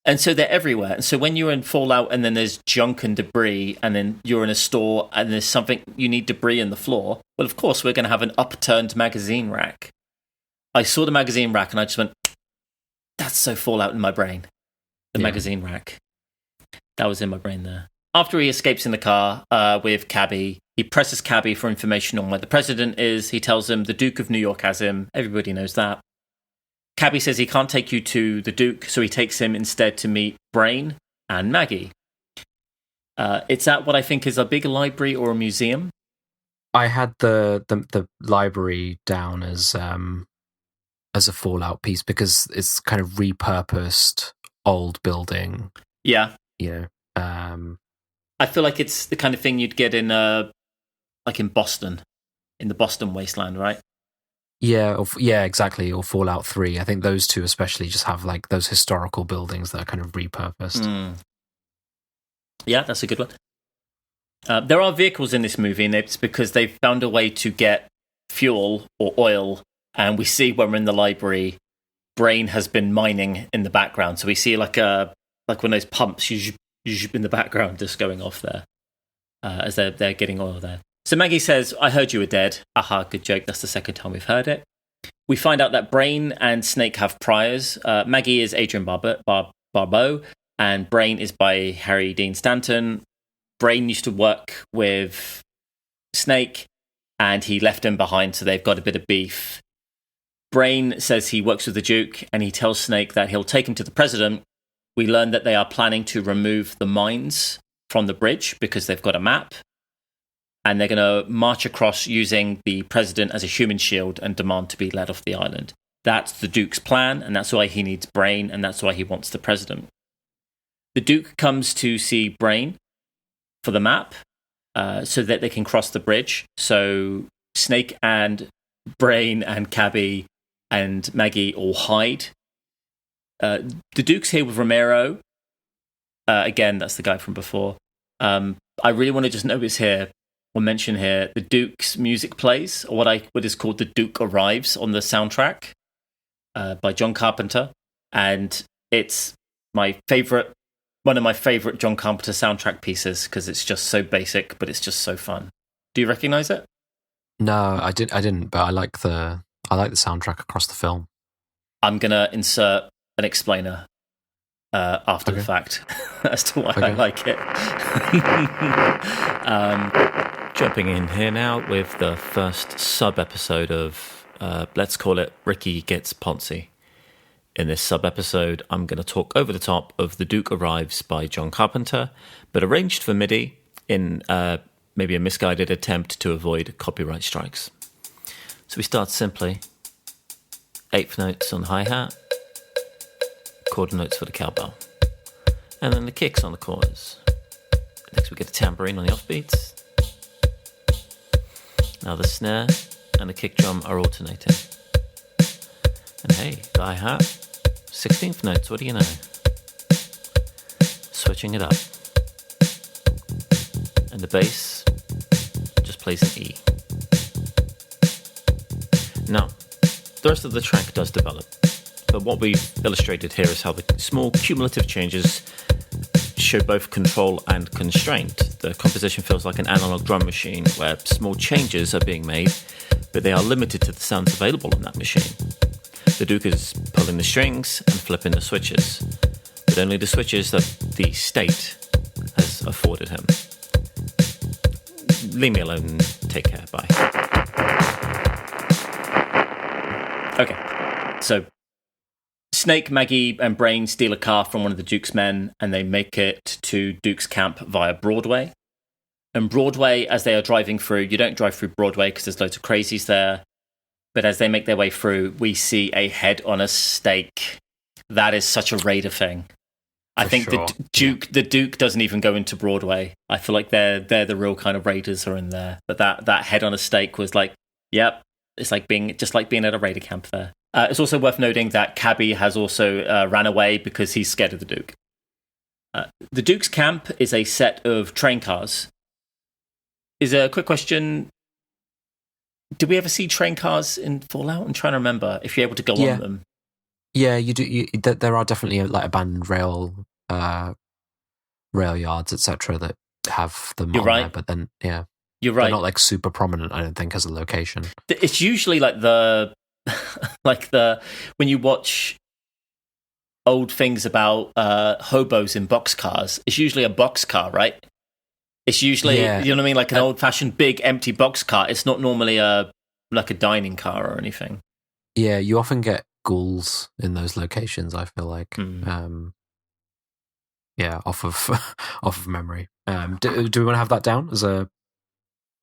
And so they're everywhere. And so when you're in Fallout and then there's junk and debris, and then you're in a store and there's something, you need debris in the floor, well, of course, we're going to have an upturned magazine rack. I saw the magazine rack and I just went, that's so Fallout in my brain. The magazine rack. That was in my brain there. After he escapes in the car with Cabby, he presses Cabby for information on where the president is. He tells him the Duke of New York has him. Everybody knows that. Cabby says he can't take you to the Duke, so he takes him instead to meet Brain and Maggie. It's at what I think is a big library or a museum. I had the library down as a Fallout piece because it's kind of repurposed old building. Yeah. You know, I feel like it's the kind of thing you'd get in like in Boston, in the Boston wasteland, right? Yeah, exactly. Or Fallout 3. I think those two especially just have like those historical buildings that are kind of repurposed. Yeah, that's a good one. There are vehicles in this movie, and it's because they've found a way to get fuel or oil, and we see when we're in the library, Brain has been mining in the background. So we see like one of those pumps in the background just going off there as they're getting oil there. So Maggie says, I heard you were dead. Aha, good joke. That's the second time we've heard it. We find out that Brain and Snake have priors. Maggie is Adrian Barbeau, and Brain is by Harry Dean Stanton. Brain used to work with Snake, and he left him behind, so they've got a bit of beef. Brain says he works with the Duke, and he tells Snake that he'll take him to the president. We learn that they are planning to remove the mines from the bridge because they've got a map, and they're going to march across using the president as a human shield and demand to be let off the island. That's the Duke's plan, and that's why he needs Brain, and that's why he wants the president. The Duke comes to see Brain for the map so that they can cross the bridge. So Snake and Brain and Cabby and Maggie all hide. The Duke's here with Romero. Again, that's the guy from before. I really want to just notice here, or mention here, the Duke's music plays, or what is called The Duke Arrives on the soundtrack by John Carpenter. And it's one of my favorite John Carpenter soundtrack pieces because it's just so basic, but it's just so fun. Do you recognize it? No, I didn't, but I like the soundtrack across the film. I'm gonna insert an explainer after the fact as to why I like it. Jumping in here now with the first sub-episode of, let's call it Ricky Gets Ponzi. In this sub-episode, I'm going to talk over the top of The Duke Arrives by John Carpenter, but arranged for MIDI in maybe a misguided attempt to avoid copyright strikes. So we start simply. Eighth notes on the hi-hat, quarter notes for the cowbell, and then the kicks on the chorus. Next we get a tambourine on the offbeats. Now the snare and the kick drum are alternating. And hey, the hi-hat, 16th notes, what do you know? Switching it up. And the bass just plays an E. Now, the rest of the track does develop, but what we've illustrated here is how the small cumulative changes show both control and constraint. The composition feels like an analog drum machine where small changes are being made, but they are limited to the sounds available on that machine. The Duke is pulling the strings and flipping the switches, but only the switches that the state has afforded him. Leave me alone and take care, bye. Okay, so Snake, Maggie, and Brain steal a car from one of the Duke's men, and they make it to Duke's camp via Broadway. And Broadway, as they are driving through, you don't drive through Broadway because there's loads of crazies there, but as they make their way through, we see a head on a stake. That is such a Raider thing. I think sure. The Duke doesn't even go into Broadway. I feel like they're the real kind of Raiders are in there. But that head on a stake was like, yep, it's like being at a Raider camp there. It's also worth noting that Cabby has also ran away because he's scared of the Duke. The Duke's camp is a set of train cars. Is a quick question. Did we ever see train cars in Fallout? I'm trying to remember if you're able to go on them. Yeah, you do. There are definitely like abandoned rail yards, etc., that have them You're on right. there. But then, yeah, you're right. They're not like super prominent, I don't think, as a location. It's usually like the when you watch old things about hobos in boxcars. It's usually a boxcar, right? It's usually, you know what I mean, like an old-fashioned big empty boxcar. It's not normally like a dining car or anything. Yeah, you often get ghouls in those locations, I feel like. Off of memory. Do we want to have that down as would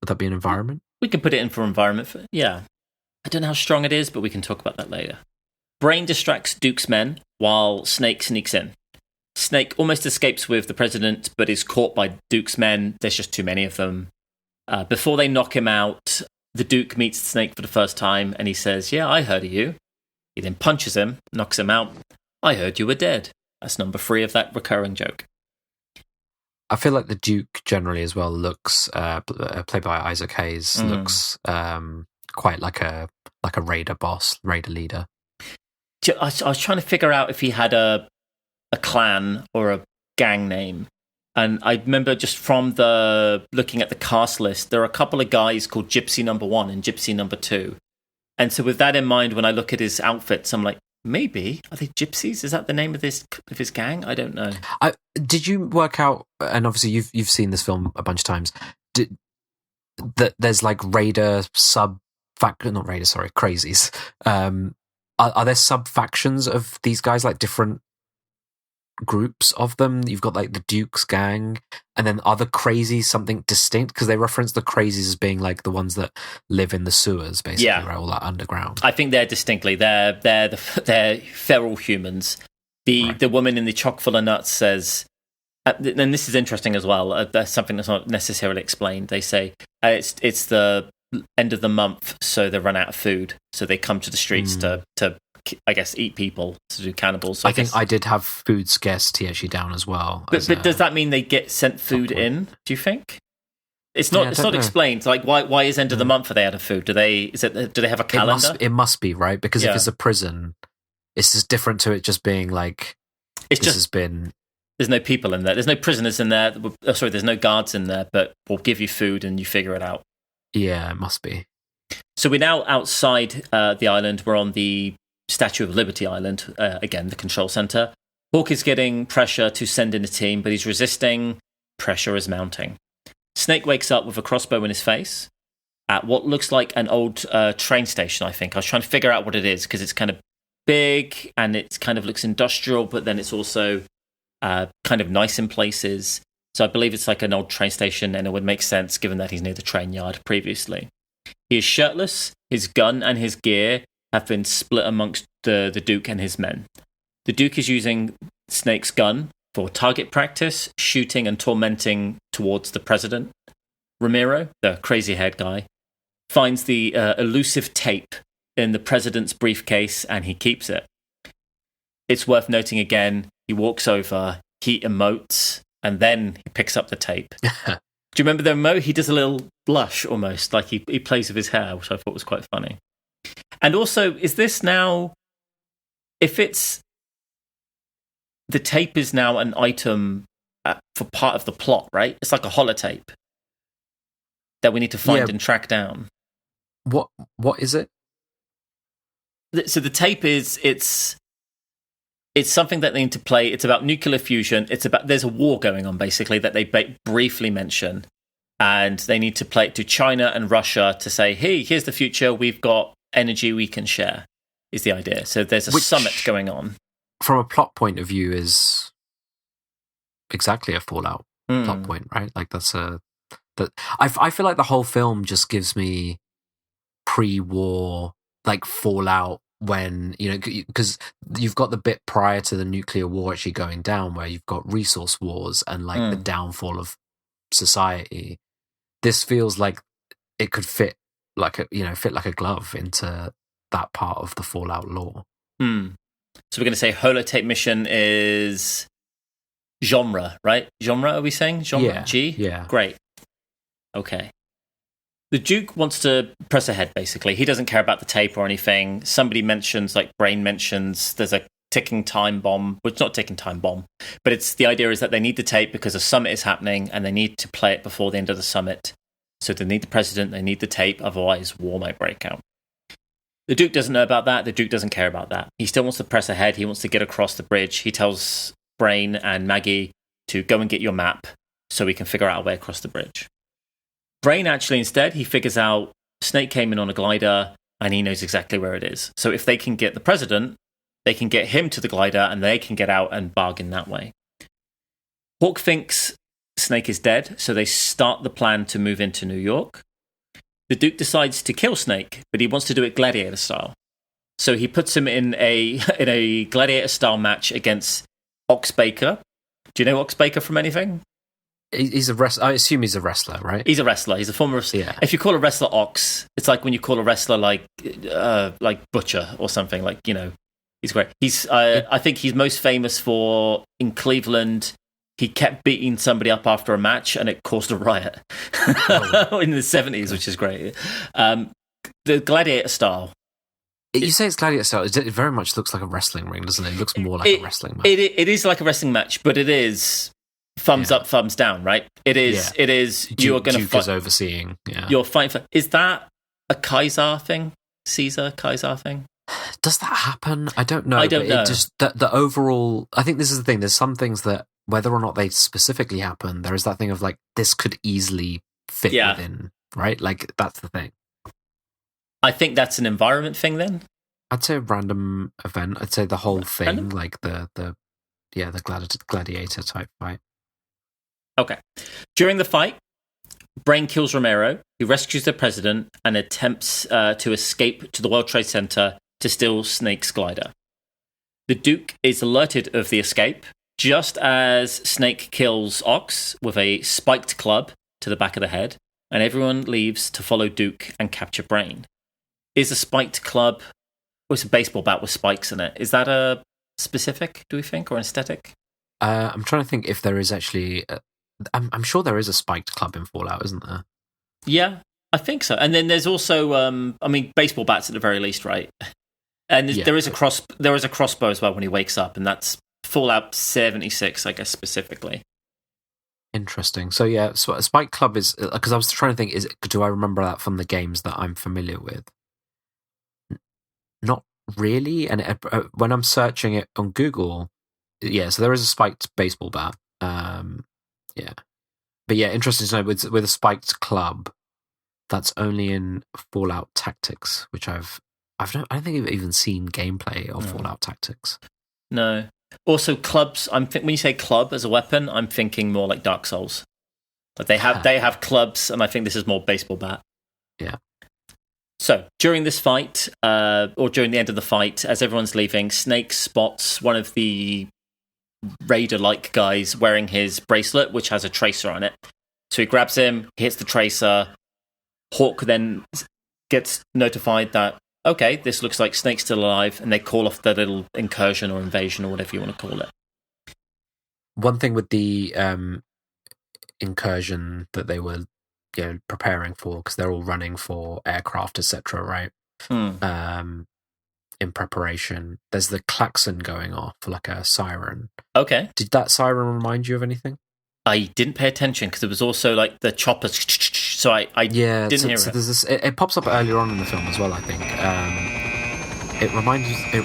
that be an environment? We can put it in for environment. I don't know how strong it is, but we can talk about that later. Brain distracts Duke's men while Snake sneaks in. Snake almost escapes with the president, but is caught by Duke's men. There's just too many of them. Before they knock him out, the Duke meets Snake for the first time, and he says, "Yeah, I heard of you." He then punches him, knocks him out. "I heard you were dead." That's number 3 of that recurring joke. I feel like the Duke generally as well looks, played by Isaac Hayes, looks quite like a raider boss, raider leader. I was trying to figure out if he had a clan or a gang name. And I remember just from looking at the cast list, there are a couple of guys called Gypsy Number 1 and Gypsy Number 2. And so with that in mind, when I look at his outfits, I'm like, maybe are they gypsies? Is that the name of his gang? I don't know. Did you work out? And obviously, you've seen this film a bunch of times. That there's like raider crazies. Are there sub factions of these guys, like different groups of them? You've got like the Duke's gang, and then are the crazies something distinct? Because they reference the crazies as being like the ones that live in the sewers, basically, right? All that underground. I think they're distinctly they're feral humans. The woman in the chock full of nuts says, and this is interesting as well. That's something that's not necessarily explained. They say it's the end of the month, so they run out of food, so they come to the streets to I guess eat people, to do cannibals. So I think I did have food scarcity actually down as well. But does that mean they get sent food in? Do you think? It's not. It's not explained. Like why is end of the month are they out of food? Do they have a calendar? It must be, right, because if it's a prison, it's just different to it just being like there's no people in there. There's no prisoners in there. There's no guards in there, but we'll give you food and you figure it out. Yeah, it must be. So we're now outside the island. We're on the Statue of Liberty Island, again, the control center. Hawk is getting pressure to send in a team, but he's resisting. Pressure is mounting. Snake wakes up with a crossbow in his face at what looks like an old train station, I think. I was trying to figure out what it is, because it's kind of big, and it kind of looks industrial, but then it's also kind of nice in places. So I believe it's like an old train station, and it would make sense given that he's near the train yard previously. He is shirtless. His gun and his gear have been split amongst the Duke and his men. The Duke is using Snake's gun for target practice, shooting and tormenting towards the president. Ramiro, the crazy-haired guy, finds the elusive tape in the president's briefcase, and he keeps it. It's worth noting again, he walks over, he emotes, and then he picks up the tape. Do you remember the emote? He does a little blush almost, like he plays with his hair, which I thought was quite funny. And also, is this now, if it's, the tape is now an item for part of the plot, right? It's like a holotape that we need to find and track down. What is it? So the tape is, it's something that they need to play. It's about nuclear fusion. There's a war going on, basically, that they briefly mention. And they need to play it to China and Russia to say, hey, here's the future. We've got energy we can share, is the idea. So there's a summit going on. From a plot point of view, is exactly a Fallout plot point, right? Like I feel like the whole film just gives me pre-war, like Fallout, when, because you've got the bit prior to the nuclear war actually going down, where you've got resource wars and like the downfall of society. This feels like it could fit like a glove into that part of the Fallout lore. So we're going to say holotape mission is genre, right? Genre, are we saying? Genre? Yeah. G? Yeah. Great. Okay. The Duke wants to press ahead, basically. He doesn't care about the tape or anything. Somebody mentions, like Brain mentions, there's a ticking time bomb. Well, it's not a ticking time bomb, but the idea is that they need the tape because a summit is happening and they need to play it before the end of the summit. So they need the president, they need the tape, otherwise war might break out. The Duke doesn't know about that. The Duke doesn't care about that. He still wants to press ahead. He wants to get across the bridge. He tells Brain and Maggie to go and get your map so we can figure out a way across the bridge. Brain actually, instead, he figures out Snake came in on a glider and he knows exactly where it is. So if they can get the president, they can get him to the glider and they can get out and bargain that way. Hawk thinks Snake is dead, so they start the plan to move into New York. The Duke decides to kill Snake, but he wants to do it gladiator style. So he puts him in a gladiator style match against Ox Baker. Do you know Ox Baker from anything? He's a wrestler. I assume he's a wrestler, right? He's a wrestler. He's a former wrestler. Yeah. If you call a wrestler Ox, it's like when you call a wrestler like Butcher or something. Like, you know, he's great. I think he's most famous for in Cleveland. He kept beating somebody up after a match, and it caused a riot in the 70s, which is great. The gladiator style. You say it's gladiator style. It very much looks like a wrestling ring, doesn't it? It looks more like a wrestling match. It is like a wrestling match, but it is thumbs up, thumbs down, right? It is. Yeah. It is. You are going to fight. Duke is overseeing. Yeah. You're fighting for. Is that a Kaiser thing? Kaiser thing? Does that happen? I don't know. I don't know. It just the overall. I think this is the thing. There's some things that, whether or not they specifically happen, there is that thing of like, this could easily fit within, right? Like, that's the thing. I think that's an environment thing then. I'd say a random event. I'd say the whole thing, random? Like the gladiator type fight. Okay. During the fight, Brain kills Romero, who rescues the president and attempts to escape to the World Trade Center to steal Snake's glider. The Duke is alerted of the escape just as Snake kills Ox with a spiked club to the back of the head, and everyone leaves to follow Duke and capture Brain. Is a spiked club, or it's a baseball bat with spikes in it, is that a specific, do we think, or an aesthetic? I'm trying to think if there is actually... I'm sure there is a spiked club in Fallout, isn't there? Yeah, I think so. And then there's also, baseball bats at the very least, right? And there is a crossbow as well when he wakes up, and that's Fallout 76, I guess, specifically. Interesting. So yeah, so a spiked club is, because I was trying to think, do I remember that from the games that I'm familiar with? Not really. And when I'm searching it on Google, yeah, so there is a spiked baseball bat. Yeah, but yeah, interesting to know with a spiked club, that's only in Fallout Tactics, which I don't think I've even seen gameplay of Fallout Tactics. No. Also, clubs. When you say club as a weapon, I'm thinking more like Dark Souls. Like they have clubs, and I think this is more baseball bat. Yeah. So during this fight, or during the end of the fight, as everyone's leaving, Snake spots one of the Raider-like guys wearing his bracelet, which has a tracer on it. So he grabs him, hits the tracer. Hawk then gets notified that, okay, this looks like Snake's still alive, and they call off the little incursion or invasion or whatever you want to call it. One thing with the incursion that they were preparing for, because they're all running for aircraft, etc., right? In preparation, there's the klaxon going off, like a siren. Okay. Did that siren remind you of anything? I didn't pay attention because it was also like the choppers, so I didn't hear it. There's this, it pops up earlier on in the film as well, I think. It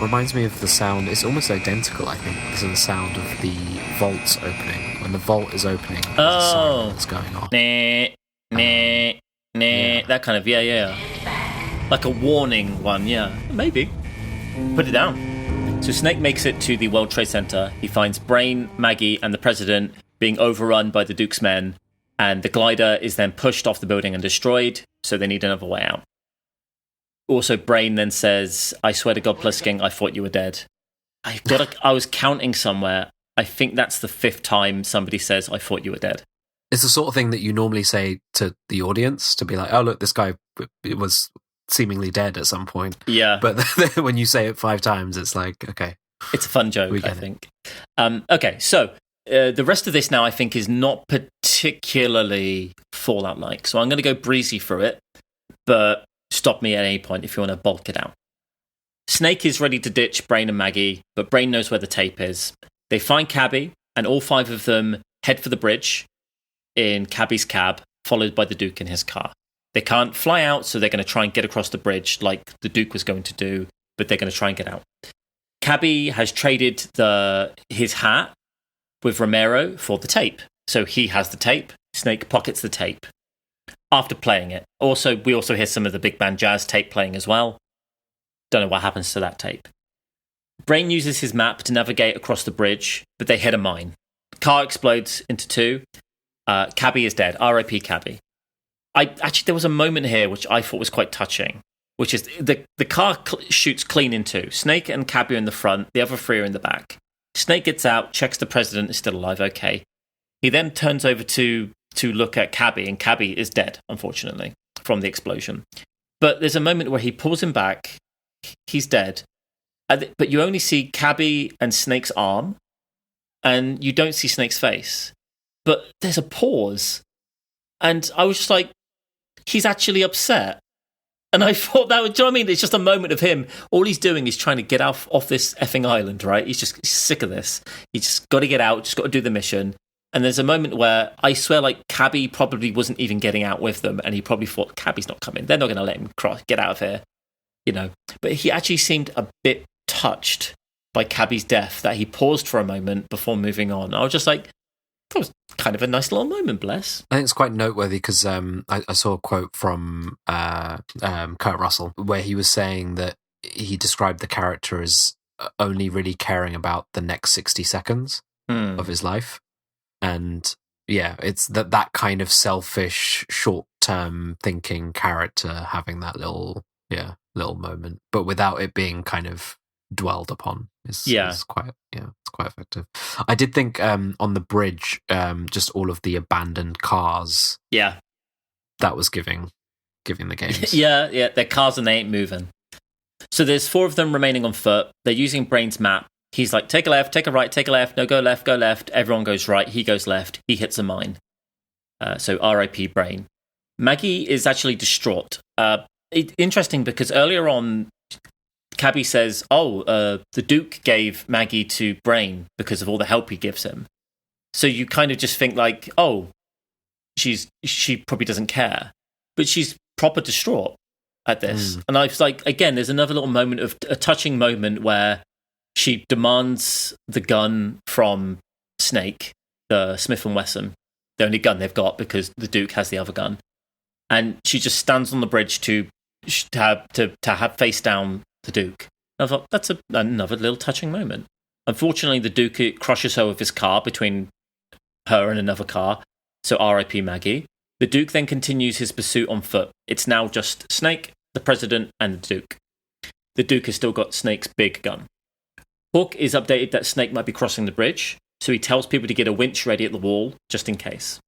reminds me of the sound. It's almost identical, I think. This is the sound of the vaults opening. When the vault is opening, there's a siren that's going off. That kind of, yeah. Like a warning one, yeah. Maybe. Put it down. So Snake makes it to the World Trade Center. He finds Brain, Maggie, and the president being overrun by the Duke's men, and the glider is then pushed off the building and destroyed, so they need another way out. Also, Brain then says, I swear to God, Plisking, I thought you were dead. I was counting somewhere. I think that's the 5th time somebody says, I thought you were dead. It's the sort of thing that you normally say to the audience, to be like, oh, look, this guy was seemingly dead at some point. Yeah. But when you say it 5 times, it's like, okay. It's a fun joke, I think. Okay, so the rest of this now, I think, is not particularly Fallout-like. So I'm going to go breezy through it, but stop me at any point if you want to bulk it out. Snake is ready to ditch Brain and Maggie, but Brain knows where the tape is. They find Cabby, and all 5 of them head for the bridge in Cabby's cab, followed by the Duke in his car. They can't fly out, so they're going to try and get across the bridge like the Duke was going to do, but they're going to try and get out. Cabby has traded his hat with Romero for the tape. So he has the tape. Snake pockets the tape after playing it. We also hear some of the big band jazz tape playing as well. Don't know what happens to that tape. Brain uses his map to navigate across the bridge, but they hit a mine. The car explodes into two. Cabby is dead. R.I.P. Cabby. There was a moment here which I thought was quite touching, which is the car shoots clean in two. Snake and Cabby are in the front. The other three are in the back. Snake gets out, checks the president is still alive. Okay. He then turns over to look at Cabby, and Cabby is dead, unfortunately, from the explosion. But there's a moment where he pulls him back. He's dead. But you only see Cabby and Snake's arm, and you don't see Snake's face. But there's a pause. And I was just like, he's actually upset. And I thought that would, do you know what I mean? It's just a moment of him. All he's doing is trying to get off this effing island, right? He's sick of this. He's just got to get out, just got to do the mission. And there's a moment where I swear, like, Cabby probably wasn't even getting out with them, and he probably thought, Cabby's not coming. They're not going to let him get out of here, you know. But he actually seemed a bit touched by Cabby's death, that he paused for a moment before moving on. I was just like, that was kind of a nice little moment, bless. I think it's quite noteworthy because I saw a quote from Kurt Russell where he was saying that he described the character as only really caring about the next 60 seconds of his life. And yeah, it's that kind of selfish, short-term thinking character having that little moment, but without it being kind of dwelled upon is quite it's quite effective. I did think on the bridge, just all of the abandoned cars. Yeah, that was giving the games. yeah, they're cars and they ain't moving. So there's 4 of them remaining on foot. They're using Brain's map. He's like, take a left, take a right, take a left. No, go left, go left. Everyone goes right. He goes left. He hits a mine. So R.I.P. Brain. Maggie is actually distraught. Interesting because earlier on, Cabby says, the Duke gave Maggie to Brain because of all the help he gives him. So you kind of just think like, she probably doesn't care. But she's proper distraught at this. And I was like, again, there's another little moment of a touching moment where she demands the gun from Snake, the Smith & Wesson, the only gun they've got because the Duke has the other gun. And she just stands on the bridge to have face down the Duke. I thought, that's another little touching moment. Unfortunately, the Duke crushes her with his car between her and another car, so R.I.P. Maggie. The Duke then continues his pursuit on foot. It's now just Snake, the President, and the Duke. The Duke has still got Snake's big gun. Hawk is updated that Snake might be crossing the bridge, so he tells people to get a winch ready at the wall, just in case.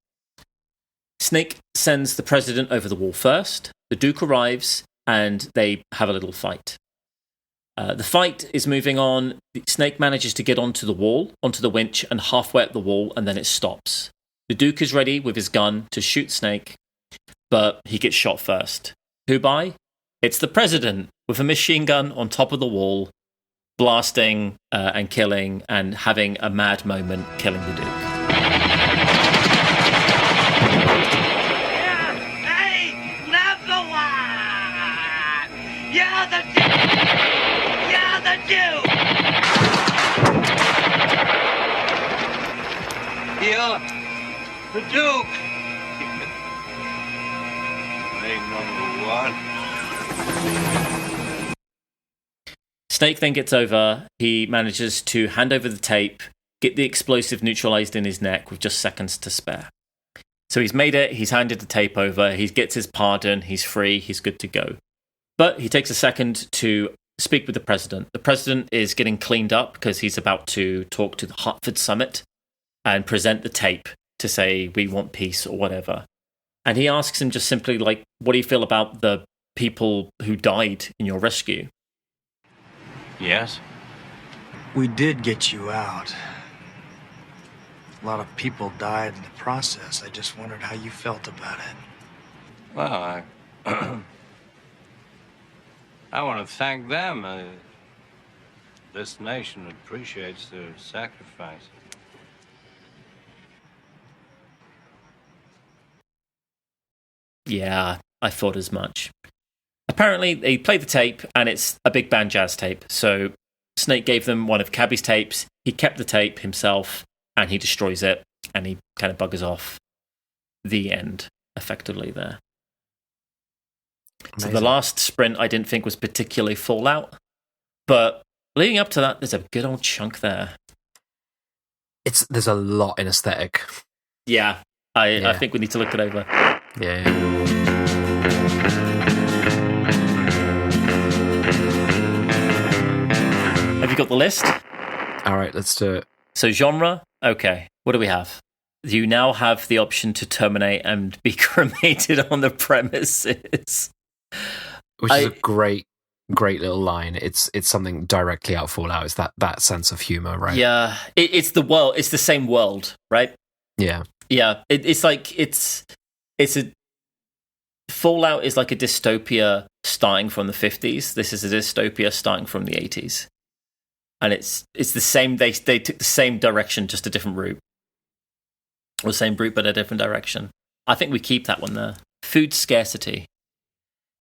Snake sends the President over the wall first. The Duke arrives, and they have a little fight. The fight is moving on. Snake manages to get onto the wall, onto the winch, and halfway up the wall, and then it stops. The Duke is ready with his gun to shoot Snake, but he gets shot first. Who by? It's the President with a machine gun on top of the wall, blasting and killing and having a mad moment killing the Duke. Hey, number one! You're the Duke! You're the Duke! You're the Duke! Hey, number one. Snake then gets over. He manages to hand over the tape, get the explosive neutralized in his neck with just seconds to spare. So he's made it. He's handed the tape over. He gets his pardon. He's free. He's good to go. But he takes a second to speak with the President. The President is getting cleaned up because he's about to talk to the Hartford Summit and present the tape to say, we want peace or whatever. And he asks him just simply, like, what do you feel about the people who died in your rescue? Yes? We did get you out. A lot of people died in the process. I just wondered how you felt about it. Well, I want to thank them. This nation appreciates their sacrifice. Yeah, I thought as much. Apparently, they played the tape, and it's a big band jazz tape. So Snake gave them one of Cabby's tapes. He kept the tape himself, and he destroys it, and he kind of buggers off. The end, effectively, there. Amazing. So the last sprint I didn't think was particularly Fallout, but leading up to that, there's a good old chunk there. There's a lot in aesthetic. Yeah, I think we need to look it over. Yeah. Have you got the list? All right, let's do it. So genre, okay. What do we have? You now have the option to terminate and be cremated on the premises. Which is a great little line. It's something directly out of Fallout. It's that sense of humor, right? Yeah, it's the world. It's the same world, right? Yeah. Yeah, it's like it's a Fallout is like a dystopia starting from the 50s. This is a dystopia starting from the 80s, and it's the same. They took the same direction, just a different route, or the same route but a different direction. I think we keep that one there. Food scarcity.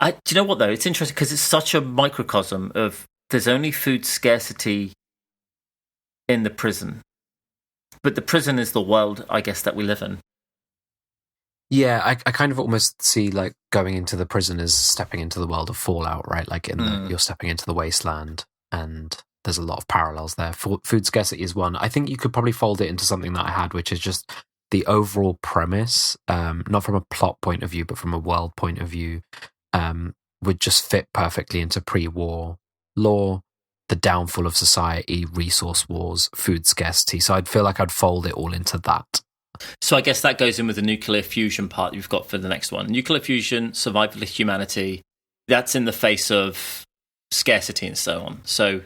Do you know what though? It's interesting because it's such a microcosm of there's only food scarcity in the prison, but the prison is the world, I guess, that we live in. Yeah, I kind of almost see like going into the prison as stepping into the world of Fallout, right? Like you're stepping into the wasteland, and there's a lot of parallels there. Food scarcity is one. I think you could probably fold it into something that I had, which is just the overall premise, not from a plot point of view, but from a world point of view, would just fit perfectly into pre-war law, the downfall of society, resource wars, food scarcity. So I'd feel like I'd fold it all into that. So I guess that goes in with the nuclear fusion part you've got for the next one. Nuclear fusion, survival of humanity, that's in the face of scarcity and so on. So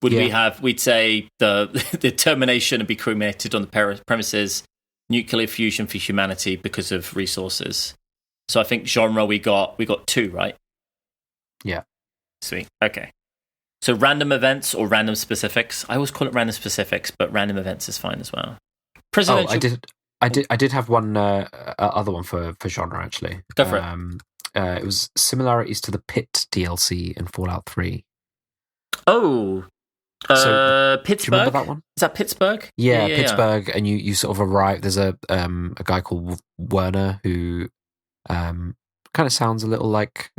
we'd say the termination and be cremated on the premises, nuclear fusion for humanity because of resources. So I think genre we got two, right? Yeah. Sweet. Okay. So random events or random specifics. I always call it random specifics, but random events is fine as well. Presidential. I did have one other one for genre actually. Go for it. It was similarities to the Pit DLC in Fallout 3. Oh, So, Pittsburgh. do you remember that one? Is that Pittsburgh? Yeah, Pittsburgh, and you sort of arrive. There's a guy called Werner who kind of sounds a little like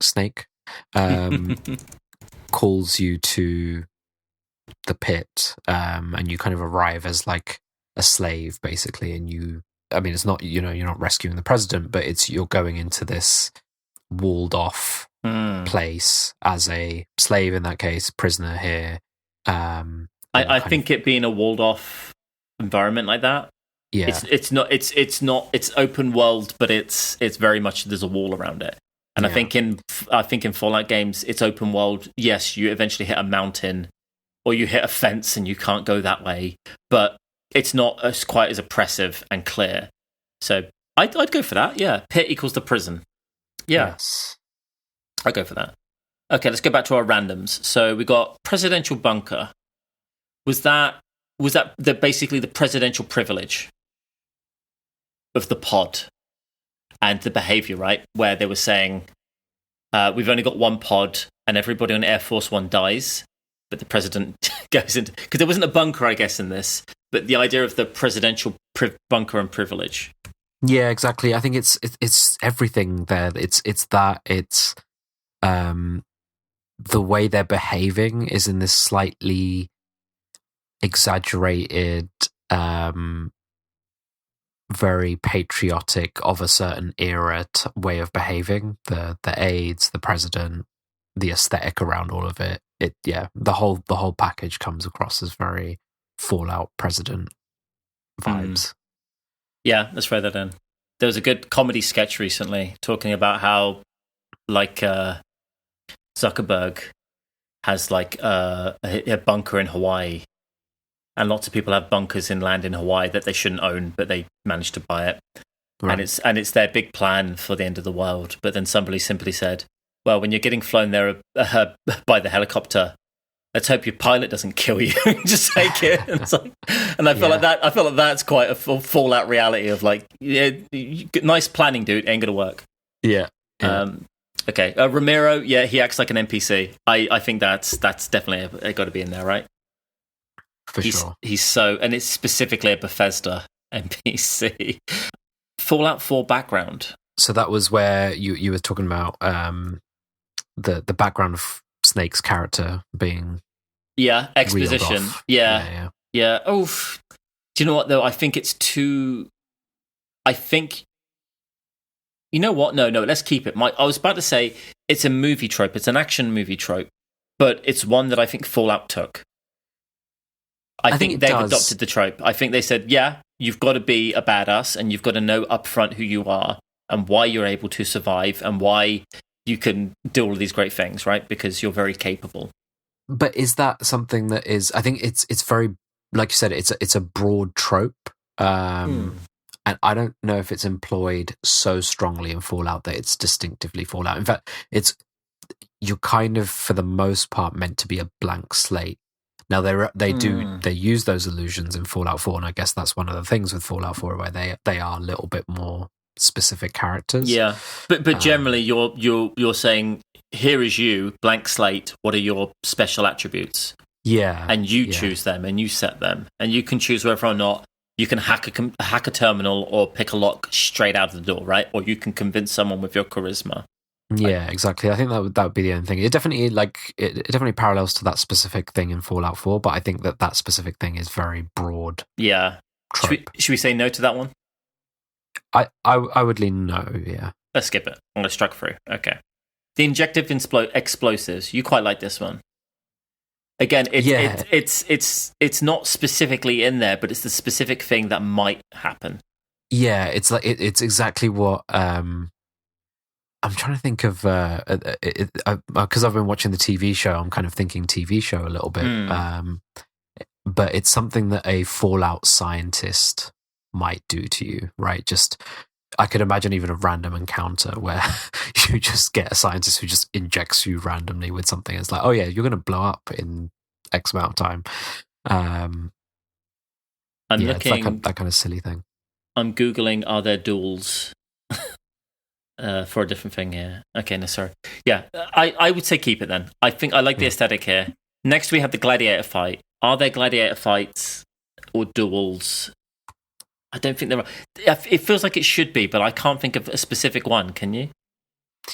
Snake. Calls you to the pit, and you kind of arrive as like a slave, basically. And it's not, you're not rescuing the president, but you're going into this walled off place as a slave, in that case, prisoner here. I think it being a walled off environment like that. Yeah, it's open world, but it's very much there's a wall around it. And yeah. I think in Fallout games, it's open world. Yes, you eventually hit a mountain or you hit a fence and you can't go that way, but it's not as quite as oppressive and clear. So I'd go for that. Yeah, pit equals the prison. Yeah, yes. I'd go for that. Okay, let's go back to our randoms. So we got presidential bunker. Was that basically the presidential privilege of the pod and the behavior, right? Where they were saying, we've only got one pod and everybody on Air Force One dies, but the president goes into... Because there wasn't a bunker, I guess, in this, but the idea of the presidential bunker and privilege. Yeah, exactly. I think it's everything there. It's the way they're behaving is in this slightly exaggerated, very patriotic of a certain era way of behaving. The aides, the president, the aesthetic around all of it. The whole package comes across as very Fallout president vibes. Yeah, let's throw that in. There was a good comedy sketch recently talking about how, like, Zuckerberg has like a bunker in Hawaii, and lots of people have bunkers in land in Hawaii that they shouldn't own, but they managed to buy it. Right. And it's their big plan for the end of the world. But then somebody simply said, "Well, when you're getting flown there by the helicopter, let's hope your pilot doesn't kill you. Just take it. And, it's like, and I feel like that. I feel like that's quite a Fallout reality of like, yeah, nice planning, dude. Ain't gonna work. Yeah. Okay. Ramiro. Yeah, he acts like an NPC. I think that's definitely got to be in there, right? For sure. He's so, and it's specifically a Bethesda NPC. Fallout 4 background. So that was where you were talking about the background of Snake's character being exposition. Yeah. Oh, do you know what though? I think it's too. I think. You know what? No. Let's keep it. I was about to say it's a movie trope. It's an action movie trope, but it's one that I think Fallout took. I think they've adopted the trope. I think they said, yeah, you've got to be a badass and you've got to know upfront who you are and why you're able to survive and why you can do all of these great things, right? Because you're very capable. But is that something that is? I think it's very, like you said, it's a broad trope, and I don't know if it's employed so strongly in Fallout that it's distinctively Fallout. In fact, you're kind of for the most part meant to be a blank slate. Now they use those illusions in Fallout 4, and I guess that's one of the things with Fallout 4 where they are a little bit more specific characters. Yeah, but generally you're saying here is you, blank slate. What are your special attributes? Yeah, and you choose them and you set them, and you can choose whether or not you can hack a terminal or pick a lock straight out of the door, right? Or you can convince someone with your charisma. Yeah, exactly. I think that would be the only thing. It definitely it definitely parallels to that specific thing in Fallout 4, but I think that specific thing is very broad. Yeah. Should we say no to that one? I would lean no. Yeah. Let's skip it. I'm going to strike through. Okay. The injective explosives. You quite like this one. Again, it's not specifically in there, but it's the specific thing that might happen. Yeah, it's like it's exactly what. I'm trying to think of because I've been watching the TV show. I'm kind of thinking TV show a little bit, but it's something that a Fallout scientist might do to you, right? Just I could imagine even a random encounter where you just get a scientist who just injects you randomly with something. It's like, oh yeah, you're going to blow up in X amount of time. It's that kind of silly thing. I'm Googling, are there duels? For a different thing here. Okay, no, sorry. Yeah, I would say keep it then. I think I like the aesthetic here. Next, we have the gladiator fight. Are there gladiator fights or duels? I don't think there are. It feels like it should be, but I can't think of a specific one. Can you?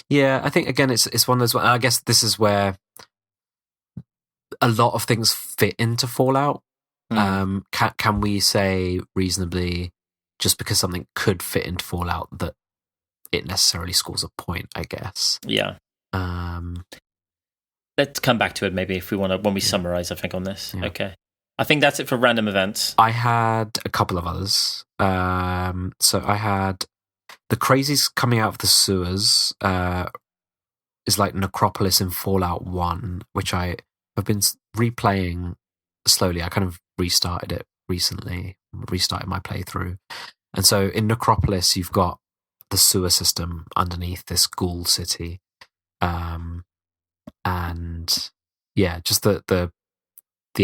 Yeah, I think again, it's one of those. I guess this is where a lot of things fit into Fallout. Can we say reasonably, just because something could fit into Fallout, that it necessarily scores a point, I guess. Yeah. Let's come back to it maybe if we want to, when we summarize, I think, on this. Yeah. Okay. I think that's it for random events. I had a couple of others. So I had the crazies coming out of the sewers is like Necropolis in Fallout 1, which I have been replaying slowly. I kind of restarted it recently, restarted my playthrough. And so in Necropolis, you've got the sewer system underneath this ghoul city, and yeah, just the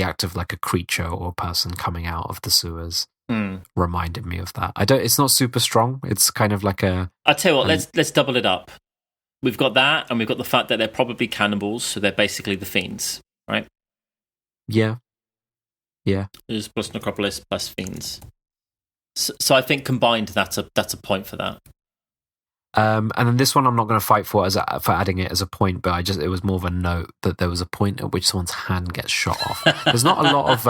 act of like a creature or a person coming out of the sewers reminded me of that. It's not super strong. It's kind of like a. I'll tell you what. Let's double it up. We've got that, and we've got the fact that they're probably cannibals, so they're basically the fiends, right? Yeah. It's plus Necropolis plus fiends. So I think combined, that's a point for that. And then this one I'm not going to fight for adding it as a point, but it was more of a note that there was a point at which someone's hand gets shot off. There's not a lot of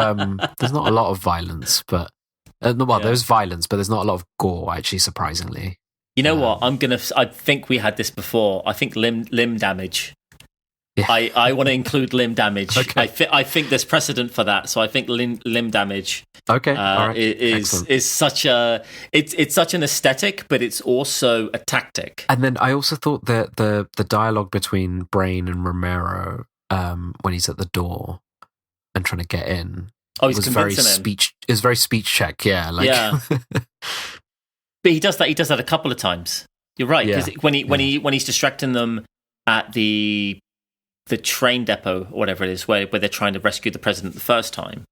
violence, but there's violence, but there's not a lot of gore, actually, surprisingly. You know what? I think we had this before. I think limb damage. Yeah. I want to include limb damage. Okay. I think there's precedent for that, so I think limb damage. Okay, all right. is such it's such an aesthetic, but it's also a tactic. And then I also thought that the dialogue between Brain and Romero when he's at the door and trying to get in, was very speech. It was very speech check. Yeah, yeah. But he does that a couple of times. You're right, because when he's distracting them at the the train depot or whatever it is, where they're trying to rescue the president the first time.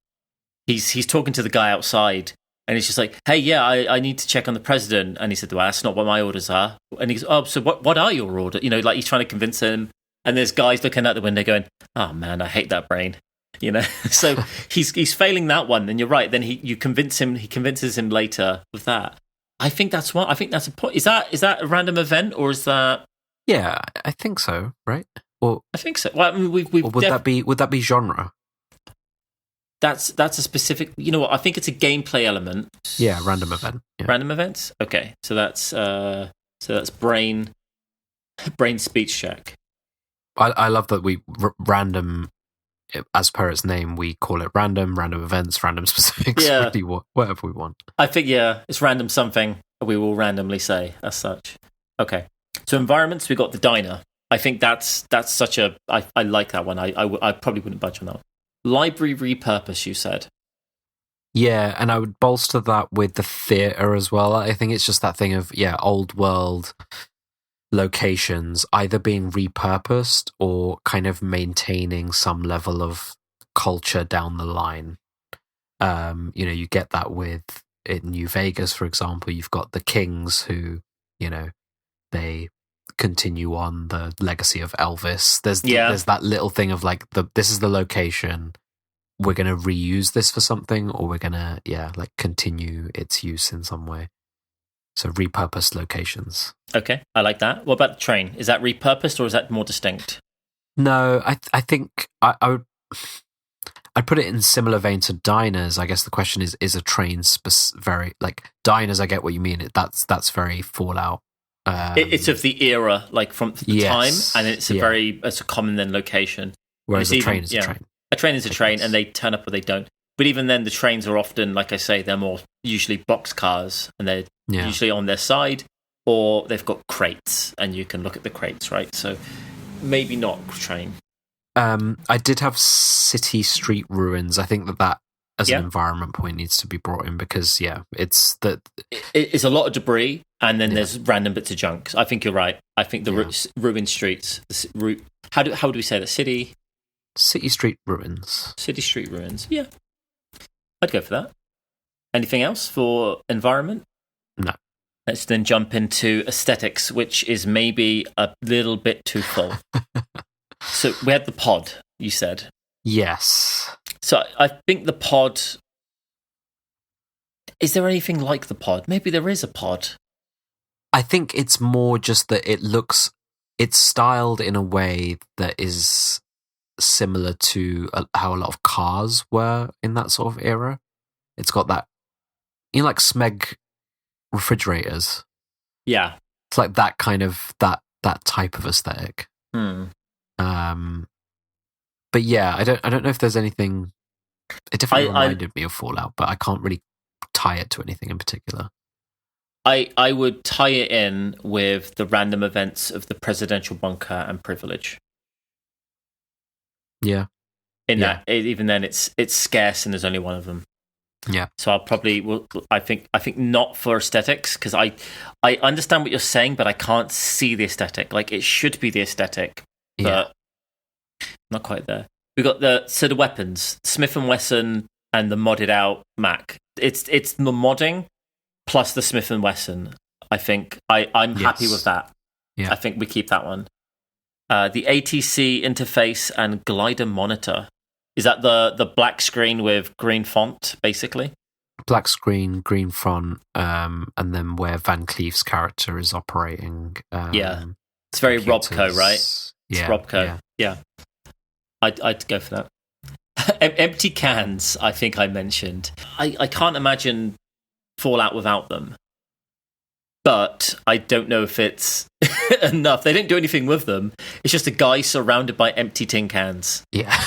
He's talking to the guy outside, and he's just like, "Hey, yeah, I need to check on the president." And he said, "Well, that's not what my orders are." And he goes, "Oh, so what are your orders?" Like he's trying to convince him. And there's guys looking out the window going, "Oh man, I hate that brain." So he's failing that one. And you're right. Then he convinces him later with that. I think that's one. I think that's a point. Is that a random event, or is that? Yeah, I think so. Right? Or I think so. Well, I mean, we've would that be genre? That's a specific. You know what? I think it's a gameplay element. Yeah, random event. Yeah. Random events. Okay, so that's brain speech check. I love that we random, as per its name, we call it random events, random specifics. Yeah. Really, whatever we want. I think it's random something. We will randomly say as such. Okay, so environments. We got the diner. I think that's such a. I like that one. I probably wouldn't budge on that one. Library repurpose, you said. Yeah, and I would bolster that with the theatre as well. I think it's just that thing of, old world locations either being repurposed or kind of maintaining some level of culture down the line. You get that with in New Vegas, for example. You've got the Kings who, they continue on the legacy of Elvis. There's that little thing of like this is the location, we're going to reuse this for something, or we're going to continue its use in some way. So repurposed locations. Okay, I like that. What about the train? Is that repurposed or is that more distinct? No, I think I'd put it in similar vein to diners. I guess the question is a train very like diners? I get what you mean. That's very Fallout. It's of the era, like from the time, and it's a common then location. Whereas a train is a train. A train is a train, and they turn up or they don't. But even then, the trains are often, like I say, they're more usually box cars, and they're usually on their side, or they've got crates, and you can look at the crates, right? So maybe not train. I did have city street ruins. I think that as an environment point needs to be brought in because it's that it's a lot of debris, and then there's random bits of junk. I think you're right. I think the ruined streets. How do we say that? City street ruins. City street ruins. Yeah, I'd go for that. Anything else for environment? No. Let's then jump into aesthetics, which is maybe a little bit too full. So we had the pod, you said. Yes. So I think the pod... Is there anything like the pod? Maybe there is a pod. I think it's more just that it's styled in a way that is similar to how a lot of cars were in that sort of era. It's got that, like Smeg refrigerators. Yeah. It's like that kind of, that type of aesthetic. But yeah, I don't know if there's anything. It definitely reminded me of Fallout, but I can't really tie it to anything in particular. I would tie it in with the random events of the presidential bunker and privilege. Yeah. That, even then, it's scarce and there's only one of them. Yeah. So I'll probably. I think not for aesthetics because I understand what you're saying, but I can't see the aesthetic. Like it should be the aesthetic, but not quite there. We got the weapons, Smith & Wesson and the modded out Mac. It's the modding plus the Smith & Wesson. I think I'm happy with that. Yeah. I think we keep that one. The ATC interface and glider monitor. Is that the black screen with green font, basically? Black screen, green font, and then where Van Cleef's character is operating. It's very computers. Robco, right? It's Robco. Yeah. I'd go for that. Empty cans, I think I mentioned. I can't imagine Fallout without them. But I don't know if it's enough. They don't do anything with them. It's just a guy surrounded by empty tin cans. Yeah.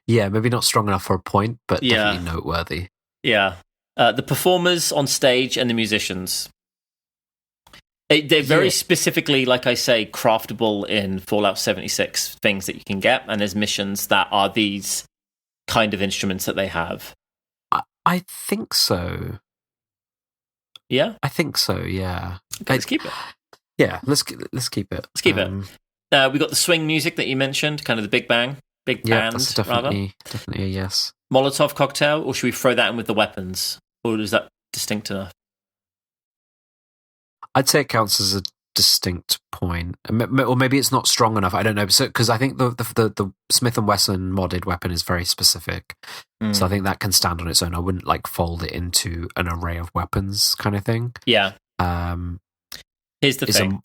Yeah, maybe not strong enough for a point, but definitely noteworthy. Yeah. The performers on stage and the musicians. They're very specifically, like I say, craftable in Fallout 76 things that you can get, and there's missions that are these kind of instruments that they have. I think so. Yeah? I think so, yeah. Okay, let's keep it. Yeah, let's keep it. Let's keep it. We got the swing music that you mentioned, kind of the big band, that's rather. definitely a yes. Molotov cocktail, or should we throw that in with the weapons? Or is that distinct enough? I'd say it counts as a distinct point, or maybe it's not strong enough. I don't know, because I think the Smith & Wesson modded weapon is very specific, so I think that can stand on its own. I wouldn't like fold it into an array of weapons kind of thing. Yeah. Here's the thing.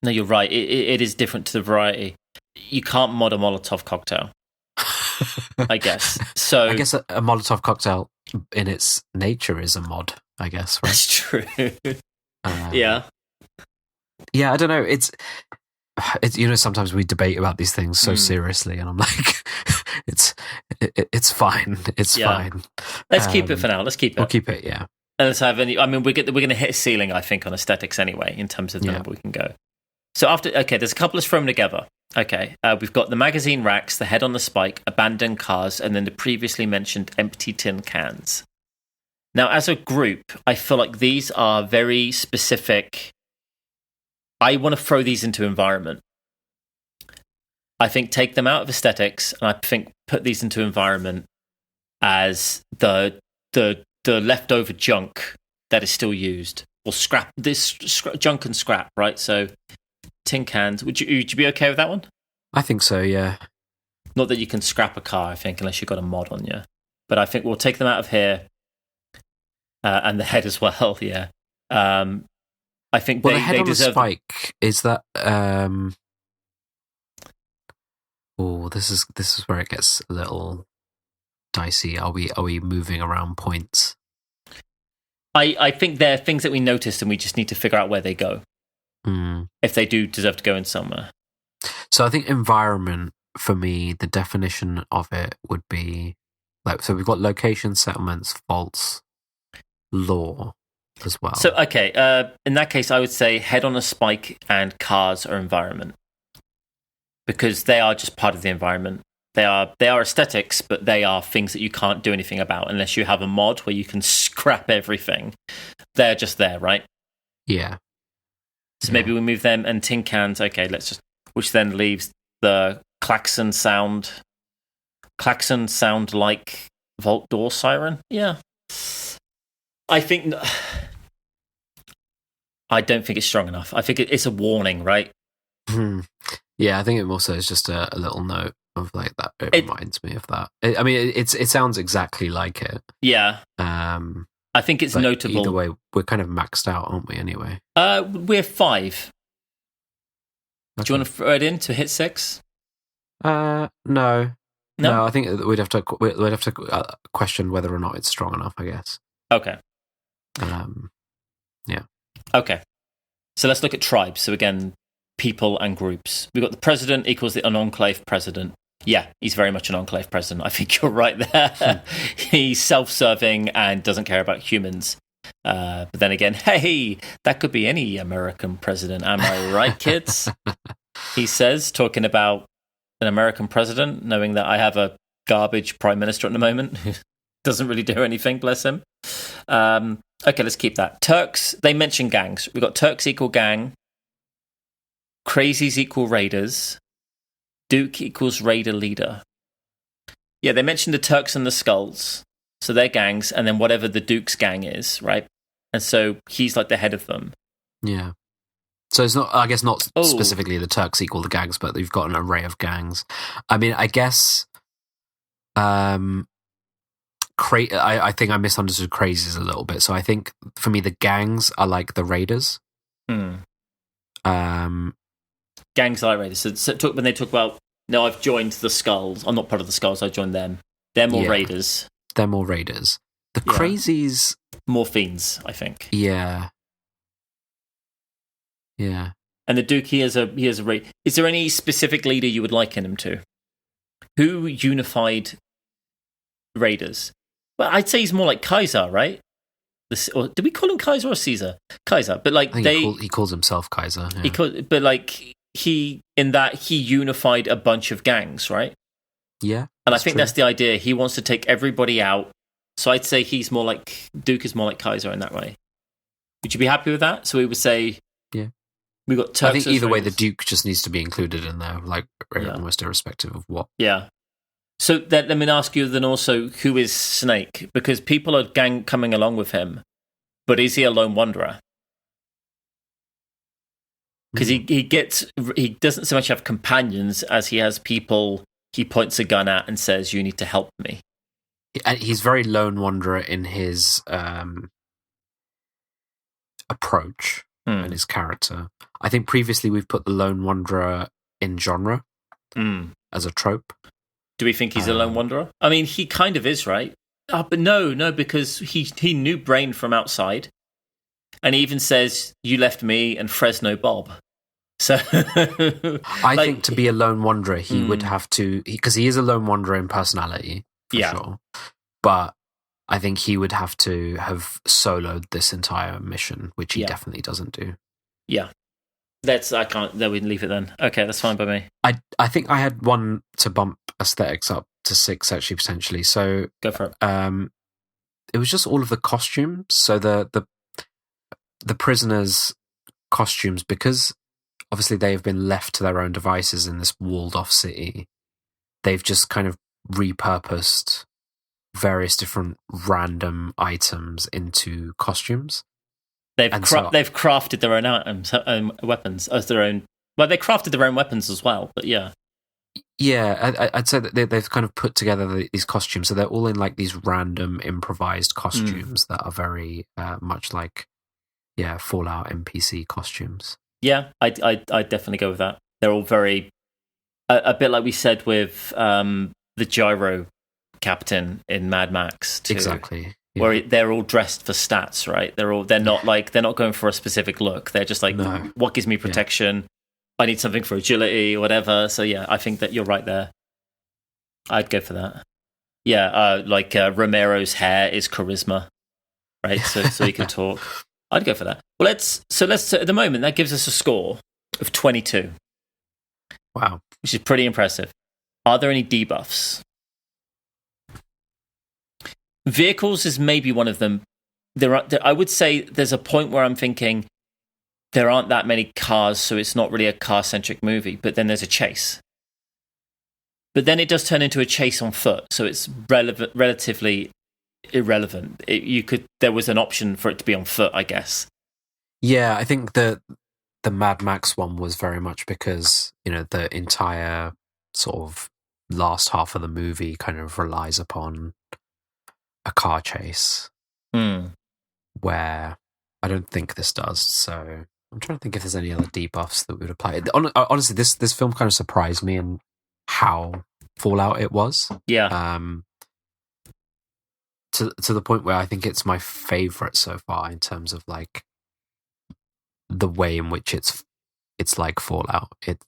No, you're right. It is different to the variety. You can't mod a Molotov cocktail, I guess. So I guess a Molotov cocktail in its nature is a mod, I guess, right? That's true. Yeah. Yeah, I don't know. It's sometimes we debate about these things so seriously, and I'm like, it's fine. It's fine. Let's keep it for now. Let's keep it. We'll keep it, yeah. And let's have any. I mean, we're going to hit a ceiling, I think, on aesthetics anyway, in terms of the number we can go. So there's a couple of thrown together. Okay, we've got the magazine racks, the head on the spike, abandoned cars, and then the previously mentioned empty tin cans. Now, as a group, I feel like these are very specific. I want to throw these into environment. I think take them out of aesthetics, and I think put these into environment as the leftover junk that is still used, or scrap. This junk and scrap, right? So tin cans. Would you be okay with that one? I think so. Yeah. Not that you can scrap a car, I think, unless you've got a mod on you. But I think we'll take them out of here, and the head as well. Yeah. I think the head they on deserve. The spike is that. Oh, this is where it gets a little dicey. Are we moving around points? I think they're things that we noticed, and we just need to figure out where they go. If they do deserve to go in somewhere. So I think environment, for me, the definition of it would be so we've got location, settlements, faults, law as well. So okay, in that case, I would say head on a spike and cars are environment, because they are just part of the environment. They are aesthetics, but they are things that you can't do anything about unless you have a mod where you can scrap everything. They're just there, right? Yeah. So maybe we move them, and tin cans. Okay, which then leaves the klaxon sound like vault door siren. Yeah, I don't think it's strong enough. I think it's a warning, right? Yeah, I think it also is just a little note of like that. It reminds me of that. It sounds exactly like it. Yeah. I think it's notable. Either way, we're kind of maxed out, aren't we? Anyway, we're 5. Okay. Do you want to throw it in to hit 6? No. I think we'd have to question whether or not it's strong enough, I guess. Okay. Yeah. Okay. So let's look at tribes. So again, people and groups. We've got the president equals an enclave president. Yeah, he's very much an enclave president. I think you're right there. He's self-serving and doesn't care about humans. But then again, hey, that could be any American president. Am I right, kids? He says, talking about an American president, knowing that I have a garbage prime minister at the moment who doesn't really do anything, bless him. Okay, let's keep that. Turks, they mention gangs. We've got Turks equal gang, crazies equal raiders, Duke equals raider leader. Yeah, they mentioned the Turks and the Skulls. So they're gangs, and then whatever the Duke's gang is, right? And so he's like the head of them. Yeah. So it's not, I guess, not specifically the Turks equal the gangs, but you've got an array of gangs. I mean, I guess, I think I misunderstood crazies a little bit. So I think for me, the gangs are like the raiders. Gangs are like raiders. So when they talk about, no, I've joined the Skulls. I'm not part of the Skulls. I joined them. They're more raiders. They're more raiders. The crazies, more fiends, I think. Yeah. Yeah. And the Duke, he has a raid. Is there any specific leader you would liken him to? Who unified raiders? Well, I'd say he's more like Kaiser, right? Or did we call him Kaiser or Caesar? Kaiser, but like he calls himself Kaiser. Yeah. But like he unified a bunch of gangs, right? Yeah, and I think that's the idea. He wants to take everybody out. So I'd say Duke is more like Kaiser in that way. Would you be happy with that? So we would say, yeah, We got I Turks think either as way, the raiders. Duke just needs to be included in there, like Yeah. almost irrespective of what. Yeah. So then, let me ask you then also, who is Snake? Because people are coming along with him, but is he a lone wanderer? Because he doesn't so much have companions as he has people he points a gun at and says, "You need to help me." He's very lone wanderer in his approach and his character. I think previously we've put the lone wanderer in genre as a trope. Do we think he's a lone wanderer? I mean, he kind of is, right? But no, because he knew Brain from outside, and he even says, "You left me and Fresno Bob." So I think to be a lone wanderer, he would have to, because he is a lone wanderer in personality, for sure. But I think he would have to have soloed this entire mission, which he definitely doesn't do. Yeah. I can't, then we leave it then. Okay, that's fine by me. I think I had one to bump aesthetics up to 6, actually, potentially. So go for it. It was just all of the costumes. So the prisoners' costumes, because obviously they've been left to their own devices in this walled off city, they've just kind of repurposed various different random items into costumes. They've crafted their own items, weapons as their own. Well, they crafted their own weapons as well, but yeah. Yeah, I'd say that they've kind of put together these costumes, so they're all in like these random improvised costumes that are very much like, Fallout NPC costumes. Yeah, I'd definitely go with that. They're all very, a bit like we said with the gyro captain in Mad Max too. Exactly. Yeah. Where they're all dressed for stats, right? They're not going for a specific look. They're just like, what gives me protection? I need something for agility or whatever. So yeah, I think that you're right there. I'd go for that. Yeah, Romero's hair is charisma, right? So he can talk. I'd go for that. Well, let's at the moment that gives us a score of 22. Wow, which is pretty impressive. Are there any debuffs? Vehicles is maybe one of them. I would say there's a point where I'm thinking there aren't that many cars, so it's not really a car-centric movie, but then there's a chase. But then it does turn into a chase on foot, so it's relatively irrelevant. There was an option for it to be on foot, I guess. Yeah, I think the Mad Max one was very much because, the entire sort of last half of the movie kind of relies upon a car chase, where I don't think this does. So I'm trying to think if there's any other debuffs that would apply. Honestly, this film kind of surprised me in how Fallout it was. Yeah. To the point where I think it's my favorite so far in terms of like the way in which it's like Fallout. It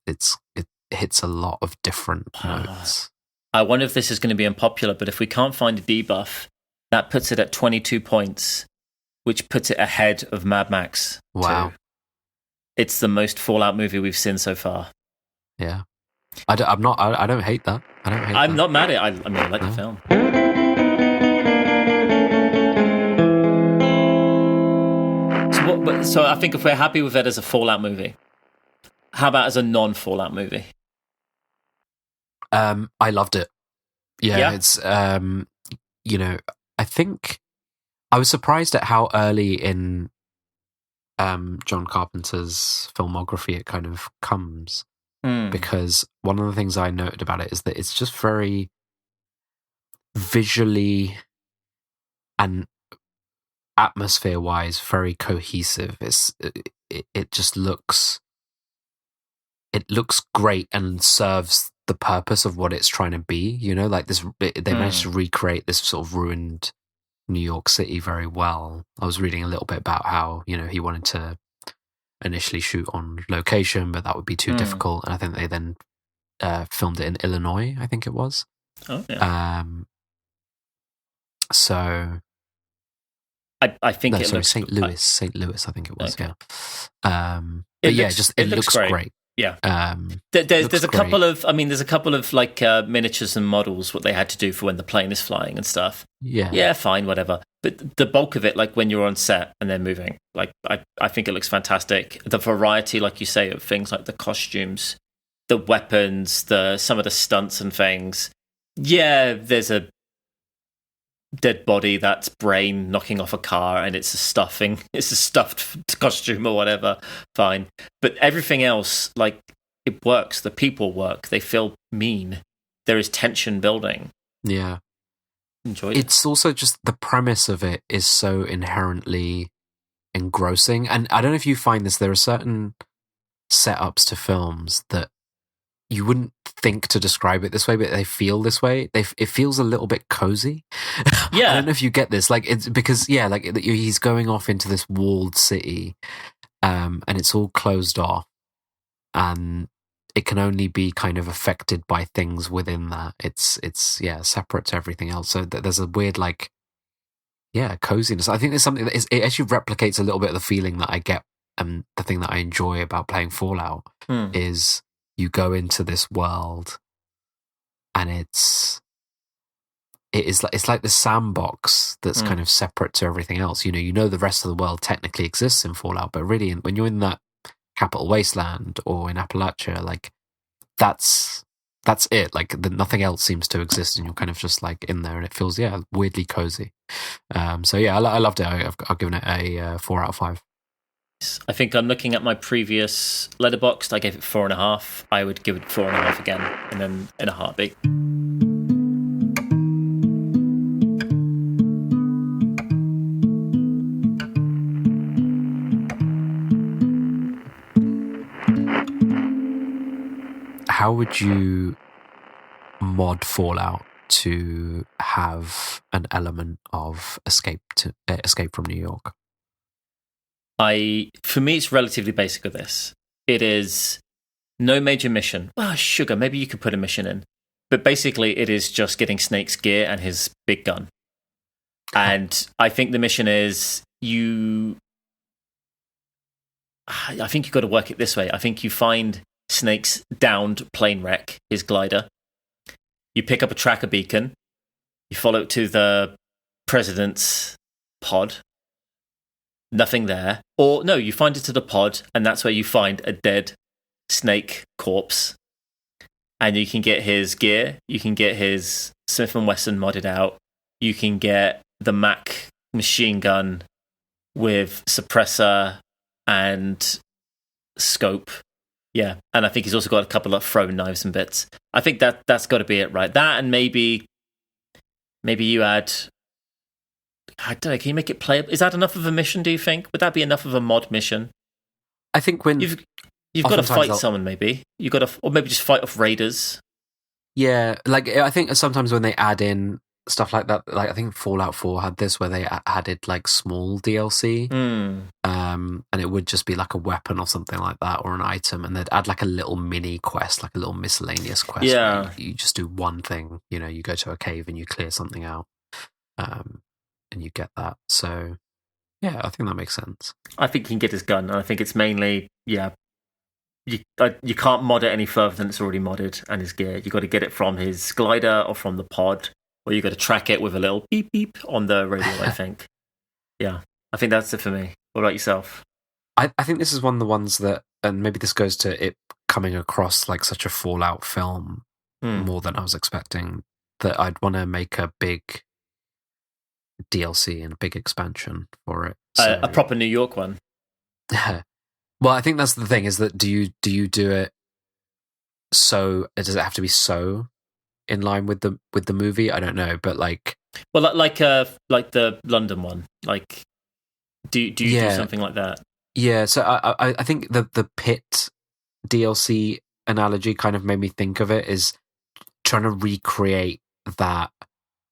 hits a lot of different notes. I wonder if this is going to be unpopular, but if we can't find a debuff, that puts it at 22 points, which puts it ahead of Mad Max. Wow. 2. It's the most Fallout movie we've seen so far. Yeah. I don't hate that. I'm not mad at it. I like the film. So I think if we're happy with it as a Fallout movie, how about as a non-Fallout movie? I loved it. Yeah. It's, I think I was surprised at how early in John Carpenter's filmography it kind of comes. Because one of the things I noted about it is that it's just very visually and atmosphere-wise very cohesive. It just looks great and serves the purpose of what it's trying to be. Like this, they managed to recreate this sort of ruined New York City very well. I was reading a little bit about how he wanted to initially shoot on location, but that would be too difficult, and I think they then filmed it in Illinois, I think it was. Oh yeah. So I think St. Louis, I think it was. Yeah. But yeah, it looks great. Yeah. There's There's a couple of, like miniatures and models, what they had to do for when the plane is flying and stuff. Yeah, fine, whatever. But the bulk of it, like when you're on set and they're moving, like I think it looks fantastic. The variety, like you say, of things like the costumes, the weapons, some of the stunts and things. Yeah, there's a dead body that's brain knocking off a car and it's a stuffed costume or whatever, fine. But everything else, like, it works. The people work. They feel mean. There is tension building. Yeah. Enjoy it. It's also just the premise of it is so inherently engrossing. And I don't know if you find this, there are certain setups to films that you wouldn't think to describe it this way, but they feel this way. It feels a little bit cozy. Yeah. I don't know if you get this. Like, it's because, yeah, like he's going off into this walled city, and it's all closed off, and it can only be kind of affected by things within that. It's separate to everything else. So there's a weird, like, coziness. I think there's something that it actually replicates a little bit of the feeling that I get, and the thing that I enjoy about playing Fallout is you go into this world, and it's like the sandbox that's kind of separate to everything else. You know, the rest of the world technically exists in Fallout, but really, when you're in that capital wasteland or in Appalachia, like that's it. Like nothing else seems to exist, and you're kind of just like in there, and it feels weirdly cozy. So yeah, I loved it. I've given it a 4 out of 5. I think I'm looking at my previous Letterboxd. I gave it 4.5. I would give it 4.5 again, and then in a heartbeat. How would you mod Fallout to have an element of escape from New York? For me, it's relatively basic with this. It is no major mission. Well, sugar, maybe you could put a mission in. But basically, it is just getting Snake's gear and his big gun. And I think the mission is I think you've got to work it this way. I think you find Snake's downed plane wreck, his glider. You pick up a tracker beacon. You follow it to the president's pod. Nothing there. Or no, you find it to the pod, and that's where you find a dead Snake corpse. And you can get his gear. You can get his Smith & Wesson modded out. You can get the Mac machine gun with suppressor and scope. Yeah, and I think he's also got a couple of throwing knives and bits. I think that's got to be it, right? That, and maybe you add, I don't know, can you make it playable? Is that enough of a mission, do you think? Would that be enough of a mod mission? I think when you've got to fight someone, maybe you got to, or maybe just fight off raiders. Yeah, like I think sometimes when they add in stuff like that, like I think Fallout 4 had this where they added like small DLC, and it would just be like a weapon or something like that, or an item, and they'd add like a little mini quest, like a little miscellaneous quest. Yeah, you just do one thing. You know, you go to a cave and you clear something out, and you get that. So yeah, I think that makes sense. I think he can get his gun, and I think it's mainly you can't mod it any further than it's already modded, and his gear. You got to get it from his glider or from the pod. Or you got to track it with a little beep beep on the radio, I think. Yeah, I think that's it for me. What about yourself? I think this is one of the ones that, and maybe this goes to it coming across like such a Fallout film more than I was expecting, that I'd want to make a big DLC and a big expansion for it. So, a proper New York one. Well, I think that's the thing, is that do you do it so, does it have to be so in line with the movie? I don't know, but like, well, like the London one, like do you do something like that? Yeah, so I think the pit DLC analogy kind of made me think of it, is trying to recreate that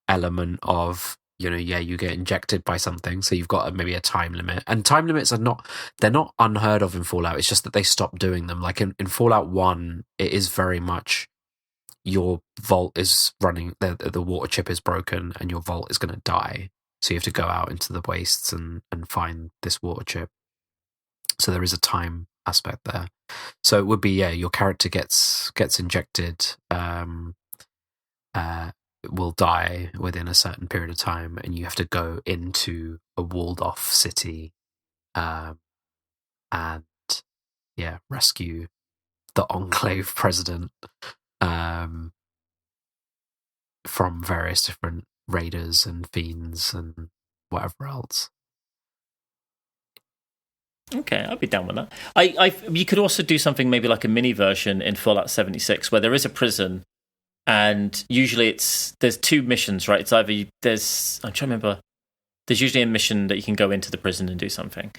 element of, you know, you get injected by something, so you've got maybe a time limit, and time limits they're not unheard of in Fallout. It's just that they stopped doing them. Like in Fallout 1, it is very much your vault is running, the water chip is broken and your vault is going to die. So you have to go out into the wastes and find this water chip. So there is a time aspect there. So it would be, your character gets injected, will die within a certain period of time, and you have to go into a walled off city, and rescue the Enclave president from various different raiders and fiends and whatever else. Okay, I'd be down with that. You could also do something maybe like a mini version in Fallout 76 where there is a prison, and usually there's two missions, right? It's either I'm trying to remember. There's usually a mission that you can go into the prison and do something,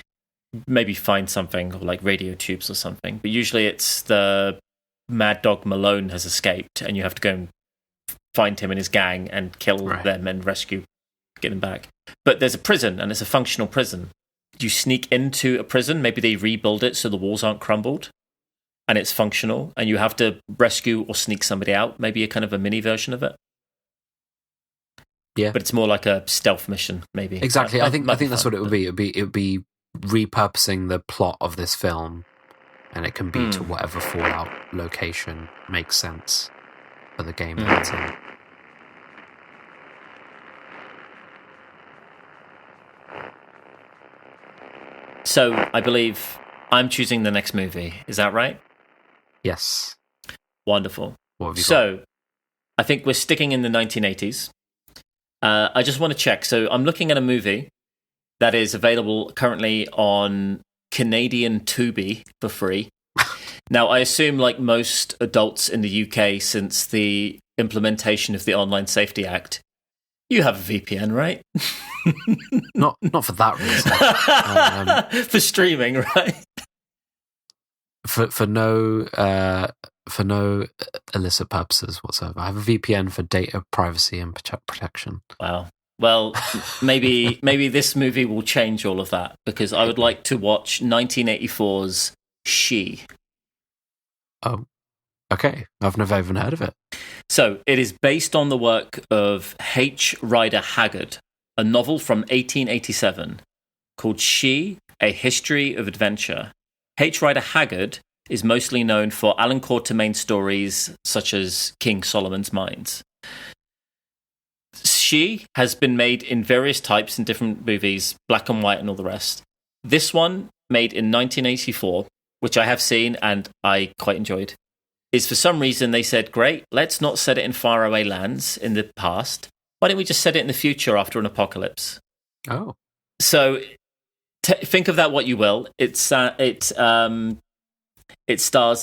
maybe find something or like radio tubes or something. But usually it's the Mad Dog Malone has escaped, and you have to go and find him and his gang and kill them and get him back. But there's a prison, and it's a functional prison. You sneak into a prison, maybe they rebuild it so the walls aren't crumbled, and it's functional, and you have to rescue or sneak somebody out, maybe a kind of a mini version of it. Yeah. But it's more like a stealth mission, maybe. Exactly. I think that's what it would be. It would be repurposing the plot of this film, and it can be to whatever Fallout location makes sense for the game that it's in. So I believe I'm choosing the next movie. Is that right? Yes. Wonderful. What have you got? So I think we're sticking in the 1980s. I just want to check. So I'm looking at a movie that is available currently on Canadian Tubi for free. Now, I assume, like most adults in the UK, since the implementation of the Online Safety Act, you have a VPN, right? Not for that reason. For streaming, right? For no illicit purposes whatsoever. I have a VPN for data privacy and protection. Wow. Well, maybe this movie will change all of that, because I would like to watch 1984's She. Oh, okay. I've never even heard of it. So it is based on the work of H. Rider Haggard, a novel from 1887 called She, A History of Adventure. H. Rider Haggard is mostly known for Alan Quatermain stories such as King Solomon's Mines. She has been made in various types in different movies, black and white and all the rest. This one, made in 1984, which I have seen and I quite enjoyed, is for some reason they said, great, let's not set it in faraway lands in the past. Why don't we just set it in the future after an apocalypse? Oh. So think of that what you will. It stars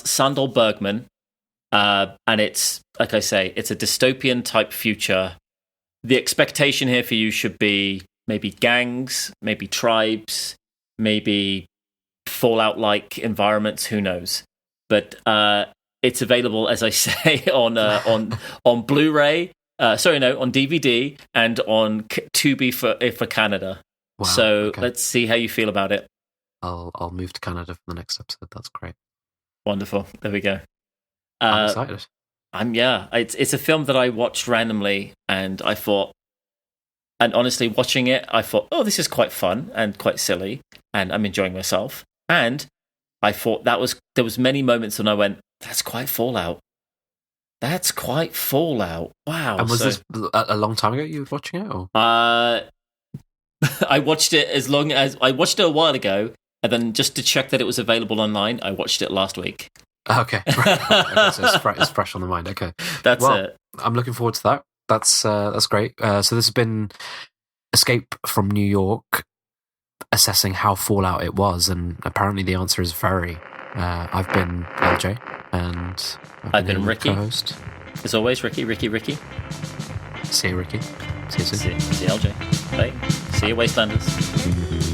Sandal Bergman, and it's, like I say, it's a dystopian type future. The expectation here for you should be maybe gangs, maybe tribes, maybe Fallout-like environments, who knows? But it's available, as I say, on Blu-ray. On DVD and on Tubi for Canada. Wow, so okay. Let's see how you feel about it. I'll move to Canada for the next episode. That's great. Wonderful. There we go. I'm excited. It's a film that I watched randomly, and I thought, and honestly, watching it, I thought, oh, this is quite fun and quite silly, and I'm enjoying myself. And I thought there was many moments when I went, that's quite Fallout. That's quite Fallout. Wow. And was this a long time ago you were watching it? Or? I watched it I watched it a while ago, and then just to check that it was available online, I watched it last week. Okay. Right. So it's fresh on the mind. Okay. That's it. I'm looking forward to that. That's great. So this has been Escape from New York, assessing how Fallout it was, and apparently the answer is very. I've been LJ, and I've been Ricky. Co-host. As always, Ricky. See you, Ricky. See you soon. See you, LJ. Bye. See you, Wastelanders.